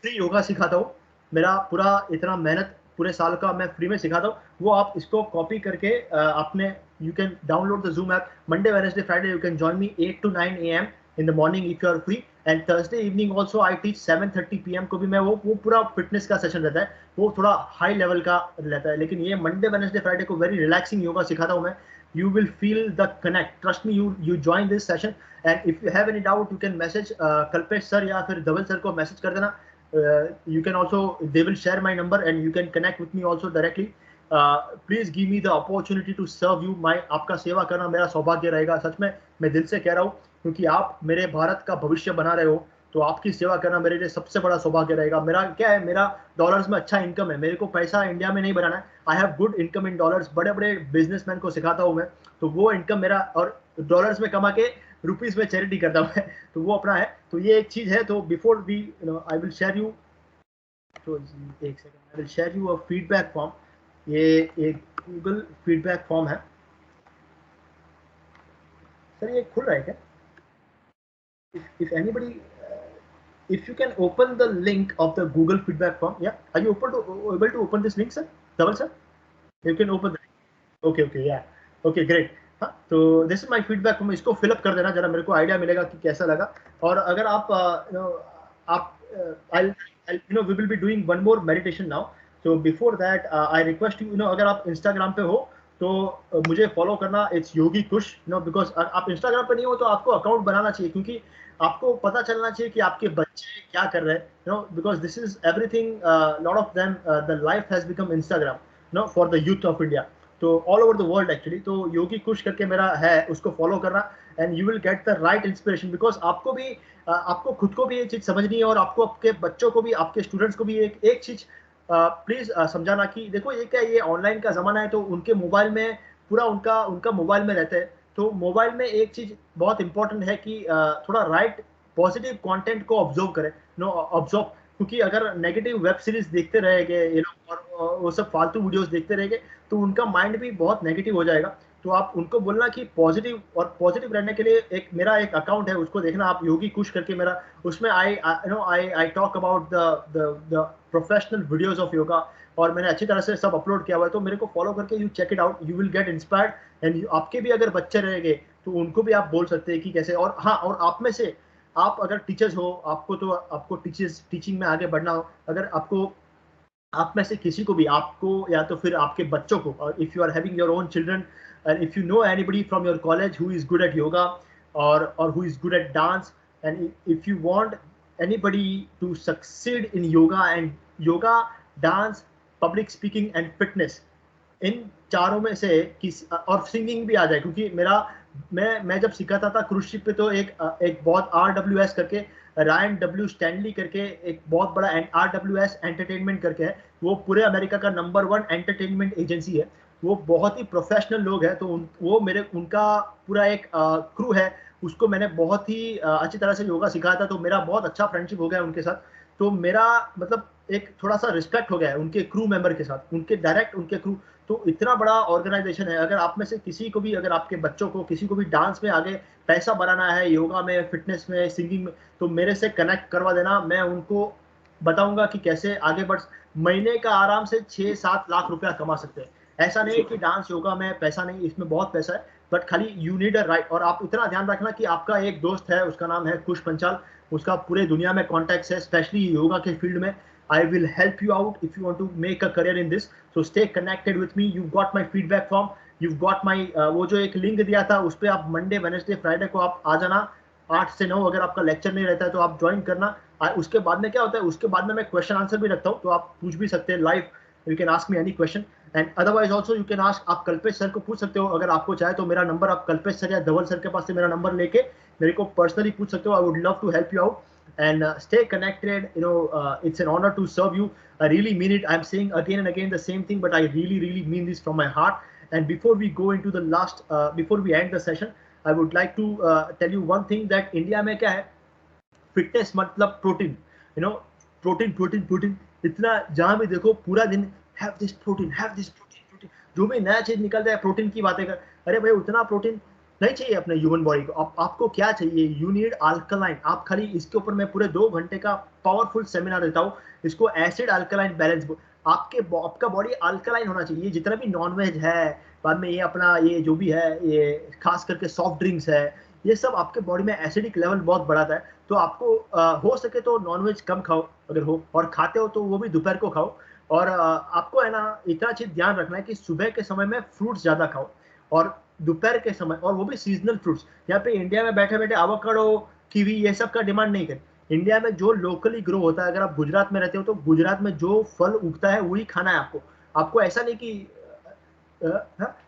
[SPEAKER 2] फ्री योगा सिखाता हूँ. मेरा पूरा इतना मेहनत पूरे साल का मैं फ्री में सिखाता हूँ. वो आप इसको कॉपी करके अपने you can download the Zoom app. Monday, Wednesday, Friday you can join me 8 to 9 a.m. in the morning if you are free, and Thursday evening also I teach 7:30 p.m. को भी मैं वो पूरा फिटनेस का session रहता है. वो थोड़ा हाई लेवल का रहता है, लेकिन ये मंडे, वेडनेसडे, फ्राइडे को वेरी रिलैक्सिंग योगा सिखाता हूँ मैं. You will feel the connect. Trust me, you join this session, and if you have any doubt, you can message Kalpesh sir या फिर धवल sir को message कर देना. You can also, they will share my number and you can connect with me also directly. Please give me the opportunity to serve you. आपका सेवा करना मेरा सौभाग्य रहेगा. सच में मैं दिल से कह रहा हूँ, क्योंकि आप मेरे भारत का भविष्य बना रहे हो, तो आपकी सेवा करना मेरे लिए सबसे बड़ा सौभाग्य रहेगा. मेरा क्या है, मेरा डॉलर्स में अच्छा इनकम है. मेरे को पैसा इंडिया में नहीं बनाना है. I have good income in dollars. बड़े बड़े बिजनेसमैन को सिखाता हूँ मैं, तो वो इनकम मेरा, और डॉलर्स में कमा के रुपीज में चैरिटी करता हूँ तो वो अपना है. तो ये एक चीज है. तो before we, you know, I will share you, तो एक second, I will share you a feedback form. ये एक गूगल फीडबैक फॉर्म है सर. ये खुल रहा है क्या? if anybody, if you can open the link of the Google feedback form. Yeah, are you able to open this link, sir? Dhaval sir, you can open the link. Okay, yeah, okay, great. हाँ, तो this is my feedback form. इसको fill up कर देना जरा, मेरे को idea मिलेगा कि कैसा लगा. और अगर आप I'll you know, we will be doing one more meditation now. So before that, I request you, you know, अगर आप Instagram पे हो तो मुझे फॉलो करना. It's Yogi Kush, you know, because आप इंस्टाग्राम पे नहीं हो तो आपको अकाउंट बनाना चाहिए, क्योंकि आपको पता चलना चाहिए कि आपके बच्चे क्या कर रहे हैं, you know, because this is everything. Lot of them the life has become Instagram, you know, for the youth of India, तो all over the world actually. तो योगी कुश करके मेरा है, उसको फॉलो करना, and you will get the right inspiration. Because आपको भी आपको खुद को भी ये चीज समझनी है, और आपको आपके बच्चों को भी, आपके स्टूडेंट्स को भी एक चीज प्लीज समझाना कि देखो ये क्या, ये ऑनलाइन का जमाना है, तो उनके मोबाइल में पूरा उनका मोबाइल में रहता है. तो मोबाइल में एक चीज बहुत इंपॉर्टेंट है कि थोड़ा राइट पॉजिटिव कंटेंट को ऑब्जर्व करें, नो ऑब्जर्व. क्योंकि अगर नेगेटिव वेब सीरीज देखते रहेंगे ये लोग, और वो सब फालतू वीडियोस देखते रहेंगे, तो उनका माइंड भी बहुत नेगेटिव हो जाएगा. तो आप उनको बोलना कि पॉजिटिव, और पॉजिटिव रहने के लिए एक मेरा एक अकाउंट है, उसको देखना आप, योगी कुश करके मेरा, उसमें I talk about the professional videos of yoga, और मैंने अच्छी तरह से सब अपलोड किया हुआ है, तो मेरे को फॉलो करके you check it out, you will get inspired. And आपके भी अगर बच्चे रहेंगे तो उनको भी आप बोल सकते हैं कि कैसे। और हाँ, और आप में से आप अगर टीचर्स हो, आपको तो आपको टीचिंग में आगे बढ़ना हो, अगर आपको आप में से किसी को भी, आपको या तो फिर आपके बच्चों को, और if you are having your own children, and if you know anybody from your college who is good at yoga, or who is good at dance, and if you want anybody to succeed in yoga, and yoga, dance, public speaking and fitness, इन चारों में से किस, और singing भी आ जाए, क्योंकि मैं जब सिखाता था क्रूज शिप पे, तो एक बहुत RWS करके, रायन डब्ल्यू स्टैनली करके एक बहुत बड़ा RWS एंटरटेनमेंट करके है, वो पूरे अमेरिका का नंबर 1 एंटरटेनमेंट एजेंसी है, वो बहुत ही प्रोफेशनल लोग हैं। तो उनका पूरा एक क्रू है, उसको मैंने बहुत ही अच्छी तरह से योगा सिखाया था, तो मेरा बहुत अच्छा फ्रेंडशिप हो गया उनके साथ। तो मेरा मतलब एक थोड़ा सा रिस्पेक्ट हो गया है उनके क्रू मेंबर के साथ, उनके क्रू। तो इतना बड़ा ऑर्गेनाइजेशन है, अगर आप में से किसी को भी, अगर आपके बच्चों को किसी को भी डांस में आगे पैसा बनाना है, योगा में, फिटनेस में, सिंगिंग में, तो मेरे से कनेक्ट करवा देना, मैं उनको बताऊंगा कि कैसे आगे बढ़। महीने का आराम से 6-7 लाख रुपया कमा सकते हैं। ऐसा नहीं है कि डांस योगा में पैसा नहीं, इसमें बहुत पैसा है, बट खाली यू नीड अ राइट। और आप इतना ध्यान रखना कि आपका एक दोस्त है, उसका नाम है कुश पंचाल, उसका पूरे दुनिया में कॉन्टैक्ट्स है, स्पेशली योगा के फील्ड में। I will help you out if you want to make a career in this. So stay connected with me. You've got my feedback form. You've got my वो जो एक लिंक दिया था, उस पर आप मंडे, वेडनेसडे, फ्राइडे को आप आ जाना 8 से 9। अगर आपका लेक्चर नहीं रहता है तो आप ज्वाइन करना। उसके बाद में क्या होता है, उसके बाद में मैं क्वेश्चन आंसर भी रखता हूँ, तो आप पूछ भी सकते हैं live. You can ask me any question, and otherwise also you can ask, आप कल्पेश सर को पूछ सकते हो, अगर आपको चाहे तो। मेरा नंबर आप कल्पेश सर या धवल सर के पास से मेरा नंबर लेके मेरे को पर्सनली पूछ सकते हो। I would love to help you out and stay connected. It's an honor to serve you. I really mean it. I'm saying again and again the same thing, but I really mean this from my heart. And before we go into the last, before we end the session, I would like to tell you one thing, that India में क्या है, fitness मतलब protein, protein इतना, जहां भी देखो पूरा दिन हैव दिस प्रोटीन, जो भी नया चीज निकल जाए प्रोटीन की बातें कर। अरे भाई, उतना प्रोटीन नहीं चाहिए अपने ह्यूमन बॉडी को। आपको क्या चाहिए, यू नीड अल्कलाइन। आप खाली इसके ऊपर मैं पूरे 2 घंटे का पावरफुल सेमिनार देता हूँ, इसको एसिड अल्कलाइन बैलेंस। आपका बॉडी अल्कलाइन होना चाहिए। ये जितना भी नॉनवेज है, बाद में ये अपना ये जो भी है, ये खास करके सॉफ्ट ड्रिंक्स है, ये सब आपके बॉडी में एसिडिक लेवल बहुत बढ़ाता है। तो आपको हो सके तो नॉनवेज कम खाओ, अगर हो, और खाते हो तो वो भी दोपहर को खाओ। और आपको है ना, इतना चीज ध्यान रखना है कि सुबह के समय में फ्रूट्स ज्यादा खाओ, और दोपहर के समय, और वो भी सीजनल फ्रूट्स। यहाँ पे इंडिया में बैठे बैठे एवोकाडो, कीवी, ये सब का डिमांड नहीं करें। इंडिया में जो लोकली ग्रो होता है, अगर आप गुजरात में रहते हो तो गुजरात में जो फल उगता है वही खाना है आपको ऐसा नहीं कि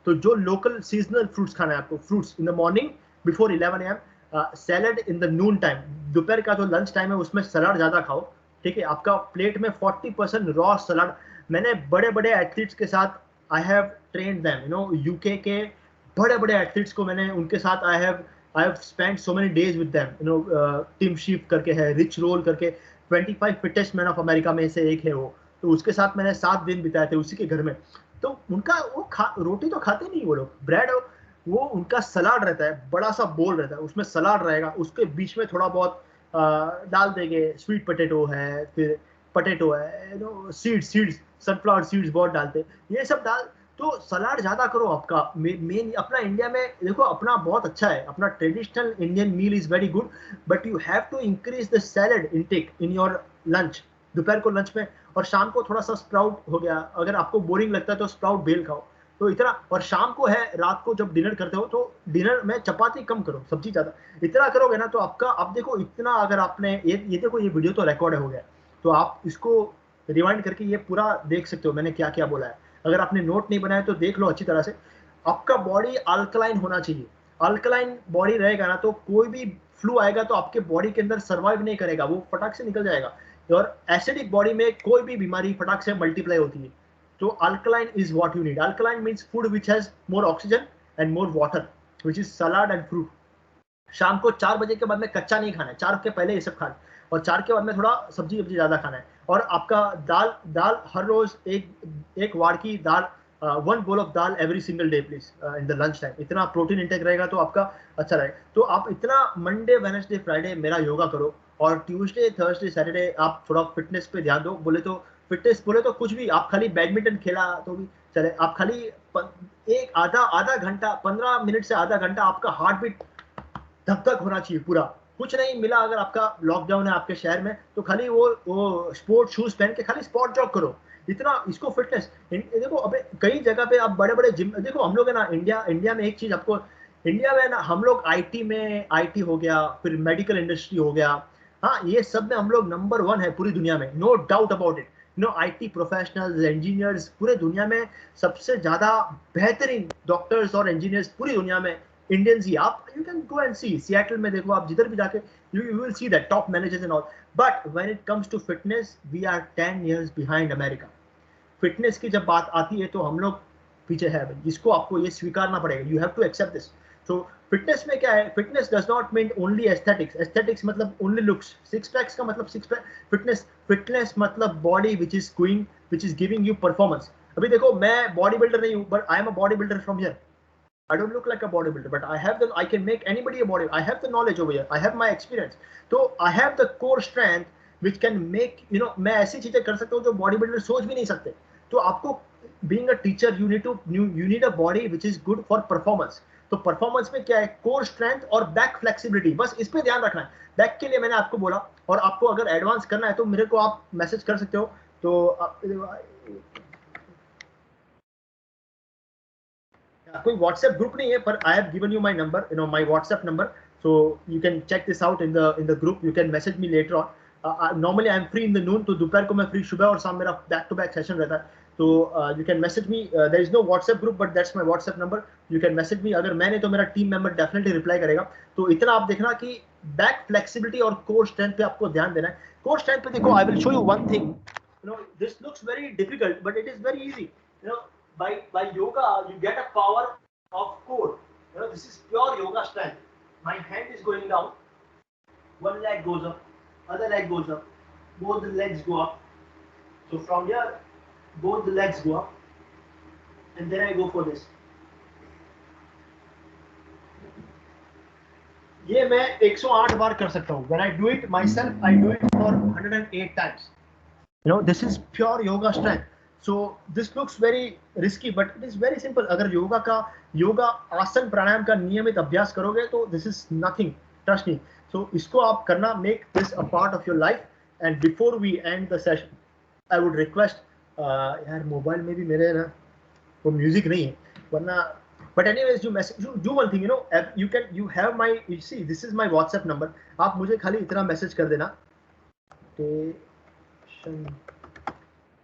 [SPEAKER 2] तो जो लोकल सीजनल फ्रूट्स खाना है आपको। Fruits in the morning before 11 AM, salad in the Noon time, दोपहर का जो लंच टाइम है उसमें सलाद ज्यादा खाओ, ठीक है। आपका प्लेट में 40% रॉ सलाद। मैंने बड़े बड़े एथलीट्स के साथ I have trained them, UK के बड़े बड़े एथलीट्स को मैंने उनके साथ I have spent so many days with them. Tim शीफ करके है, रिच रोल करके 25 फिटेस्ट मैन ऑफ अमेरिका में से एक है वो, तो उसके साथ मैंने 7 दिन बिताए थे उसी के घर में। तो उनका वो रोटी तो खाते नहीं वो लोग, ब्रेड, वो उनका सलाद रहता है, बड़ा सा बोल रहता है, उसमें सलाद रहेगा, उसके बीच में थोड़ा बहुत डाल देंगे, स्वीट पोटैटो है, फिर पोटैटो है, सीड्स, सनफ्लावर सीड्स बहुत डालते, ये सब डाल। तो सलाद ज्यादा करो। आपका मेन अपना इंडिया में देखो, अपना बहुत अच्छा है, अपना traditional Indian meal is very good, but you have to increase the salad intake in your lunch, दोपहर को लंच में। और शाम को थोड़ा सा स्प्राउट हो गया, अगर आपको बोरिंग लगता है तो स्प्राउट बेल खाओ। तो इतना, और शाम को है, रात को जब डिनर करते हो तो डिनर में चपाती कम करो, सब्जी ज्यादा। इतना करोगे ना तो आपका, आप देखो इतना, अगर आपने ये देखो, ये वीडियो तो रिकॉर्ड हो गया, तो आप इसको रिवाइंड करके ये पूरा देख सकते हो मैंने क्या क्या बोला है। अगर आपने नोट नहीं बनाया तो देख लो अच्छी तरह से। आपका बॉडी अल्कलाइन होना चाहिए। अल्कलाइन बॉडी रहेगा ना तो कोई भी फ्लू आएगा तो आपके बॉडी के अंदर सर्वाइव नहीं करेगा, वो फटाक से निकल जाएगा। और एसिडिक बॉडी में कोई भी बीमारी फटाक से मल्टीप्लाई होती है। तो alkaline is what you need. Alkaline means food which has more oxygen and more water, which is salad and fruit. शाम को 4 बजे के बाद में कच्चा नहीं खाना है, 4 के पहले ये सब खाना है, और 4 के बाद में थोड़ा सब्जी ज्यादा खाना है। और आपका दाल हर रोज एक वार की दाल 1 bowl of dal every single day please in the lunch time. इतना प्रोटीन इंटेक रहेगा तो आपका अच्छा रहेगा. तो आप इतना मंडे वेडनेसडे फ्राइडे मेरा योगा करो और ट्यूसडे थर्सडे सैटरडे आप थोड़ा फिटनेस पे ध्यान दो. बोले तो फिटनेस बोले तो कुछ भी, आप खाली बैडमिंटन खेला तो भी चले, आप खाली एक आधा घंटा 15 मिनट से आधा घंटा आपका हार्ट बीट धक धक होना चाहिए पूरा. कुछ नहीं मिला अगर आपका लॉकडाउन है आपके शहर में तो खाली वो स्पोर्ट शूज पहन के खाली स्पॉट जॉग करो. इतना इसको फिटनेस देखो. अबे कई जगह पे आप बड़े बड़े जिम देखो. हम लोग है ना इंडिया में एक चीज आपको, इंडिया में ना हम लोग आईटी हो गया, फिर मेडिकल इंडस्ट्री हो गया, हाँ ये सब में हम लोग नंबर 1 है पूरी दुनिया में, no doubt about it. IT professionals engineers पूरे दुनिया में सबसे ज्यादा बेहतरीन डॉक्टर्स और इंजीनियर्स पूरी दुनिया में इंडियंस ही. आप you can go and see Seattle में देखो, आप जिधर भी जाके you will see that top managers and all. But when it comes to fitness, we are 10 years behind America. Fitness की जब बात आती है तो हम लोग पीछे है, जिसको आपको ये स्वीकारना पड़ेगा. You have to accept this. So fitness में क्या है, fitness does not mean only aesthetics. Aesthetics मतलब ओनली लुक्स. सिक्स पैक्स का मतलब सिक्स पैक. फिटनेस मतलब body which is giving you performance. अभी देखो मैं बॉडी बिल्डर नहीं हूँ, but I am a body builder from here. I don't look like a bodybuilder, but I can make anybody a body. I have the knowledge over here. I have my experience. So I have the core strength which can make, मैं ऐसी चीजें कर सकता हूँ जो body builder सोच भी नहीं सकते. तो आपको being a teacher, you need a body which is good for performance. तो परफॉर्मेंस में क्या है, कोर स्ट्रेंथ और बैक फ्लेक्सिबिलिटी, बस इस पे ध्यान रखना है. बैक के लिए मैंने आपको बोला, और आपको अगर एडवांस करना है तो मेरे को आप मैसेज कर सकते हो. तो कोई व्हाट्सएप ग्रुप नहीं है, पर I have given you my number, my WhatsApp number, so you can check this out in the group. You can message me later on. Normally I am free in the noon, तो दोपहर को मैं free, सुबह और शाम मेरा back to back session रहता है. तो you can message me. There is no WhatsApp group, but that's my WhatsApp number. You can message me. अगर मैंने तो मेरा टीम मेंबर डेफिनेटली रिप्लाई करेगा. तो इतना आप देखना कि बैक फ्लेक्सिबिलिटी और कोर स्ट्रेंथ पे आपको ध्यान देना है. कोर स्ट्रेंथ पे देखो, I will show you one thing. This looks very difficult, but it is very easy. By yoga you get a power of core. This is pure yoga strength. My hand is going down, one leg goes up, other leg goes up, both the legs go up. So from here both the legs go up, and then I go for this. ये मैं 108 बार कर सकता हूँ. When I do it myself, I do it for 108 times. This is pure yoga strength. So this looks very risky, but it is very simple. अगर योगा आसन प्राणायाम का नियमित अभ्यास करोगे तो this is nothing, trust me. So इसको आप करना, make this a part of your life. And before we end the session, I would request, यार मोबाइल में भी मेरे ना वो म्यूजिक नहीं है, वरना, but anyways you do one thing, you have my, you see this is my WhatsApp number. आप मुझे खाली इतना मैसेज कर देना,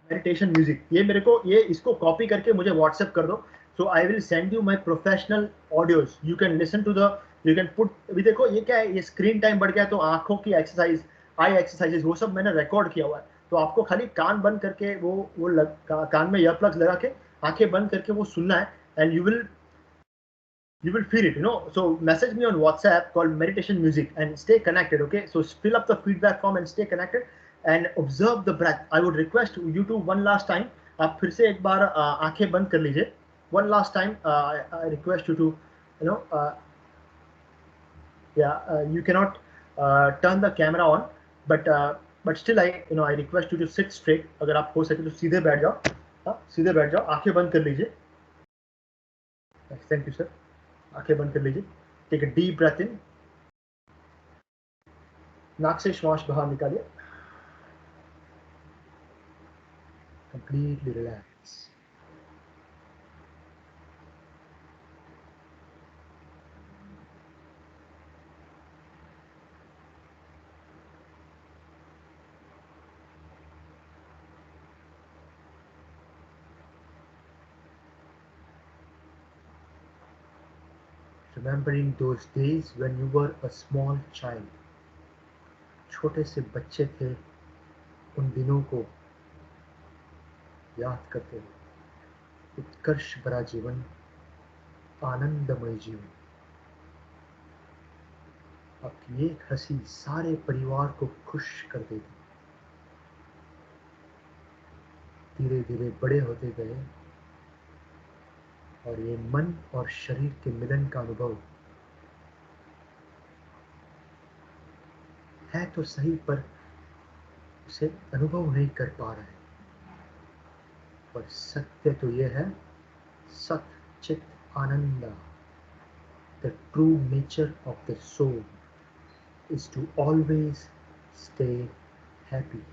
[SPEAKER 2] मेडिटेशन म्यूजिक, ये मेरे को, ये इसको कॉपी करके मुझे व्हाट्सएप कर दो. So I will send you my professional audios. You can listen to the, you can put. अभी देखो ये क्या है, ये स्क्रीन टाइम बढ़ गया तो आंखों की एक्सरसाइज, आई एक्सरसाइजेज, वो सब मैंने रिकॉर्ड किया हुआ है. तो आपको खाली कान बंद करके कान में ईयरप्लग्स लगा के आंखें बंद करके वो सुनना है, and you will feel it. So message me on WhatsApp called meditation music and stay connected. Okay, so fill up the feedback form and stay connected and observe the breath. I would request you to one last time, आप फिर से एक बार आंखें बंद कर लीजिए. One last time, I request you to, you cannot turn the camera on, but still I request you to sit straight. अगर आप हो सके तो सीधे बैठ जाओ, सीधे बैठ जाओ, आंखें बंद कर लीजिए. Thank you sir. आंखें बंद कर लीजिए. Take a deep breath in, नाक से श्वास बाहर निकालिए. Completely relax. Remembering those days when you were a small child. छोटे से बच्चे थे, उन दिनों को याद करते हुए. उत्कर्ष भरा जीवन, आनंदमय जीवन. आपकी एक हंसी सारे परिवार को खुश कर देती. धीरे धीरे बड़े होते गए, और ये मन और शरीर के मिलन का अनुभव है तो सही, पर उसे अनुभव नहीं कर पा रहे। पर सत्य तो ये है, सत चित आनंद, the true nature of the soul is to always stay happy.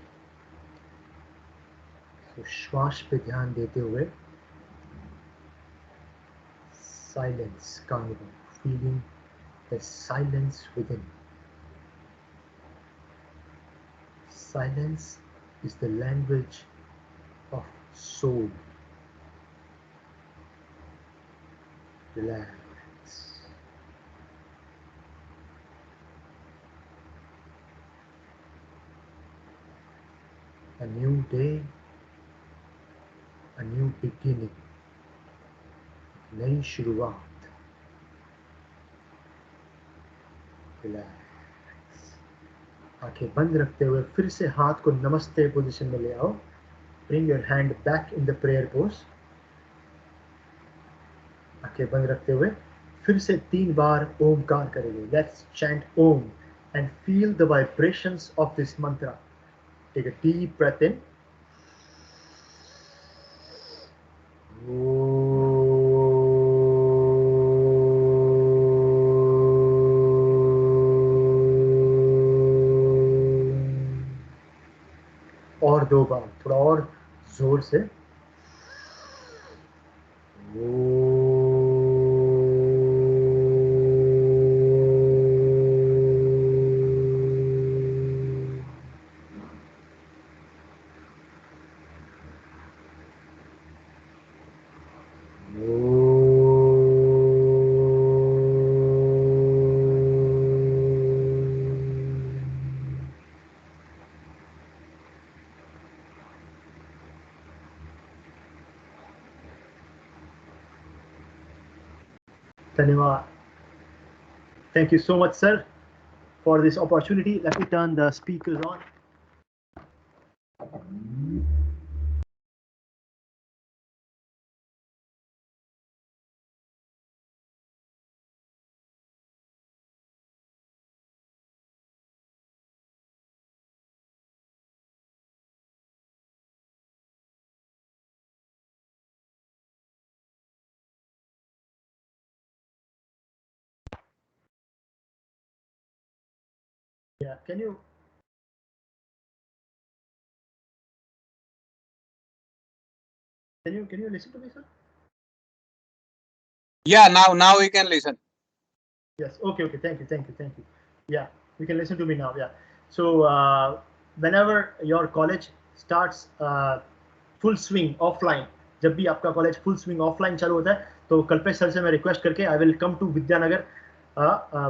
[SPEAKER 2] तो श्वास पे ध्यान देते हुए साइलेंस का अनुभव, feeling the silence within. Silence is the language of soul. Relax. A new day, a new beginning. नई शुरुआत. Relax. आंखें बंद रखते हुए फिर से हाथ को नमस्ते पोजीशन में ले आओ. Bring your hand back in the prayer pose. आंखें बंद रखते हुए फिर से 3 बार ओमकार करेंगे. Let's chant Om and feel the vibrations of this mantra. Take a deep breath in. और 2 बार, थोड़ा और जोर से. धन्यवाद. Thank you so much, sir, for this opportunity. Let me turn the speakers on. Yeah, can you listen to me, sir?
[SPEAKER 3] Yeah, now we can listen.
[SPEAKER 2] Yes. Okay. Thank you. Yeah, you can listen to me now. Yeah. So whenever your college starts full swing offline, जब भी आपका college full swing offline चालू होता है, तो Kalpesh sir से मैं request करके I will come to Vidyanagar,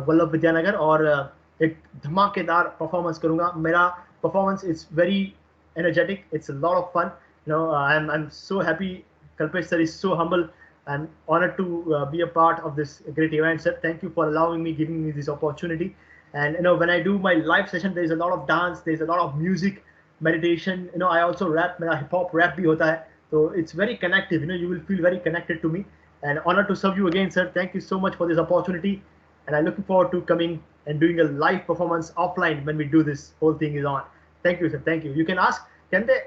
[SPEAKER 2] Vallabh Vidyanagar, और एक धमाकेदार परफॉर्मेंस करूंगा. मेरा performance is very energetic. It's a lot of fun. I'm so happy. Kalpesh sir is so humble. I'm honored to be a part of this great event, sir. Thank you for allowing me, giving me this opportunity. And when I do my live session, there is a lot of dance, there is a lot of music, meditation. I also rap. मेरा hip hop rap भी होता है. So it's very connective. You will feel very connected to me. And honored to serve you again, sir. Thank you so much for this opportunity. And I'm looking forward to coming and doing a live performance offline when we do this whole thing is on. Thank you, sir. Thank you. You can ask. Can they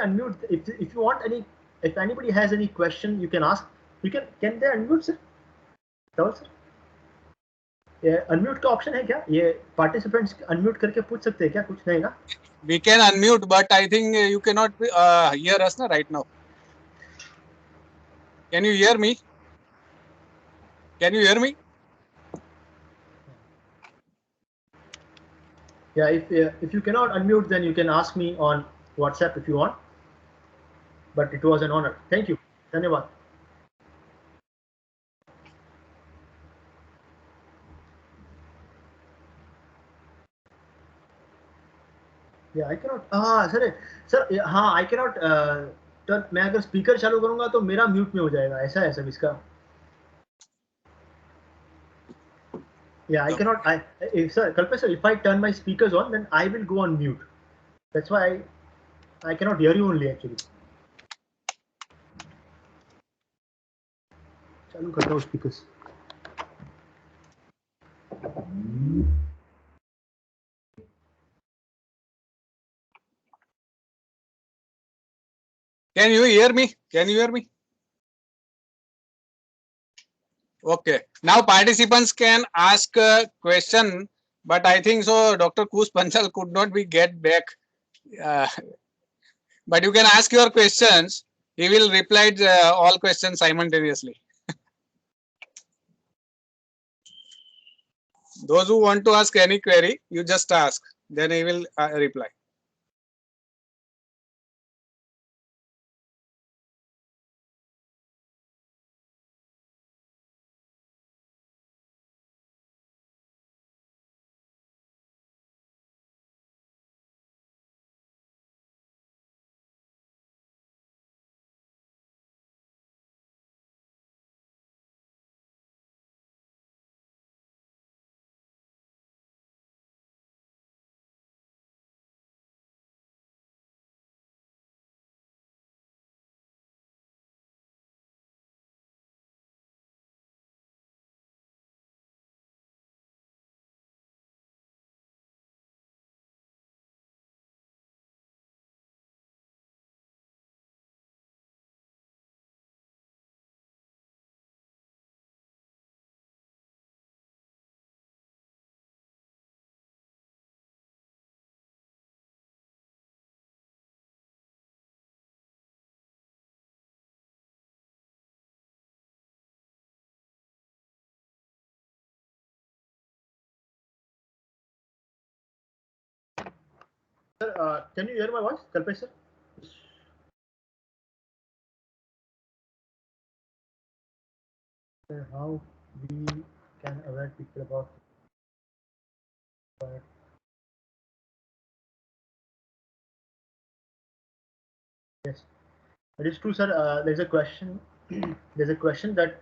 [SPEAKER 2] unmute if you want any? If anybody has any question, you can ask. Can they unmute, sir? Tell, sir. ये unmute का option है क्या? ये participants unmute करके पूछ सकते हैं क्या? कुछ नहीं ना?
[SPEAKER 3] We can unmute, but I think you cannot hear us na right now. Can you hear me? Can you hear me?
[SPEAKER 2] Yeah, if you cannot unmute, then you can ask me on WhatsApp if you want. But it was an honor. Thank you. धन्यवाद. Yeah, I cannot. Sir हाँ, I cannot turn. मैं अगर speaker चालू करूंगा तो मेरा mute में हो जाएगा. ऐसा है सब इसका. Yeah, I cannot. Sir, Kalpesh sir, if I turn my speakers on, then I will go on mute. That's why I cannot hear you only actually. चालू करता हूँ speakers.
[SPEAKER 3] Can you hear me? Can you hear me? Okay. Now participants can ask a question, but I think so Dr. Kush Panchal could not be get back. But you can ask your questions. He will reply all questions simultaneously. Those who want to ask any query, you just ask. Then he will reply.
[SPEAKER 2] Sir, can you hear my voice, Kalpesh sir? How we can aware people about yes, it is true, sir. There's a question. There's a question that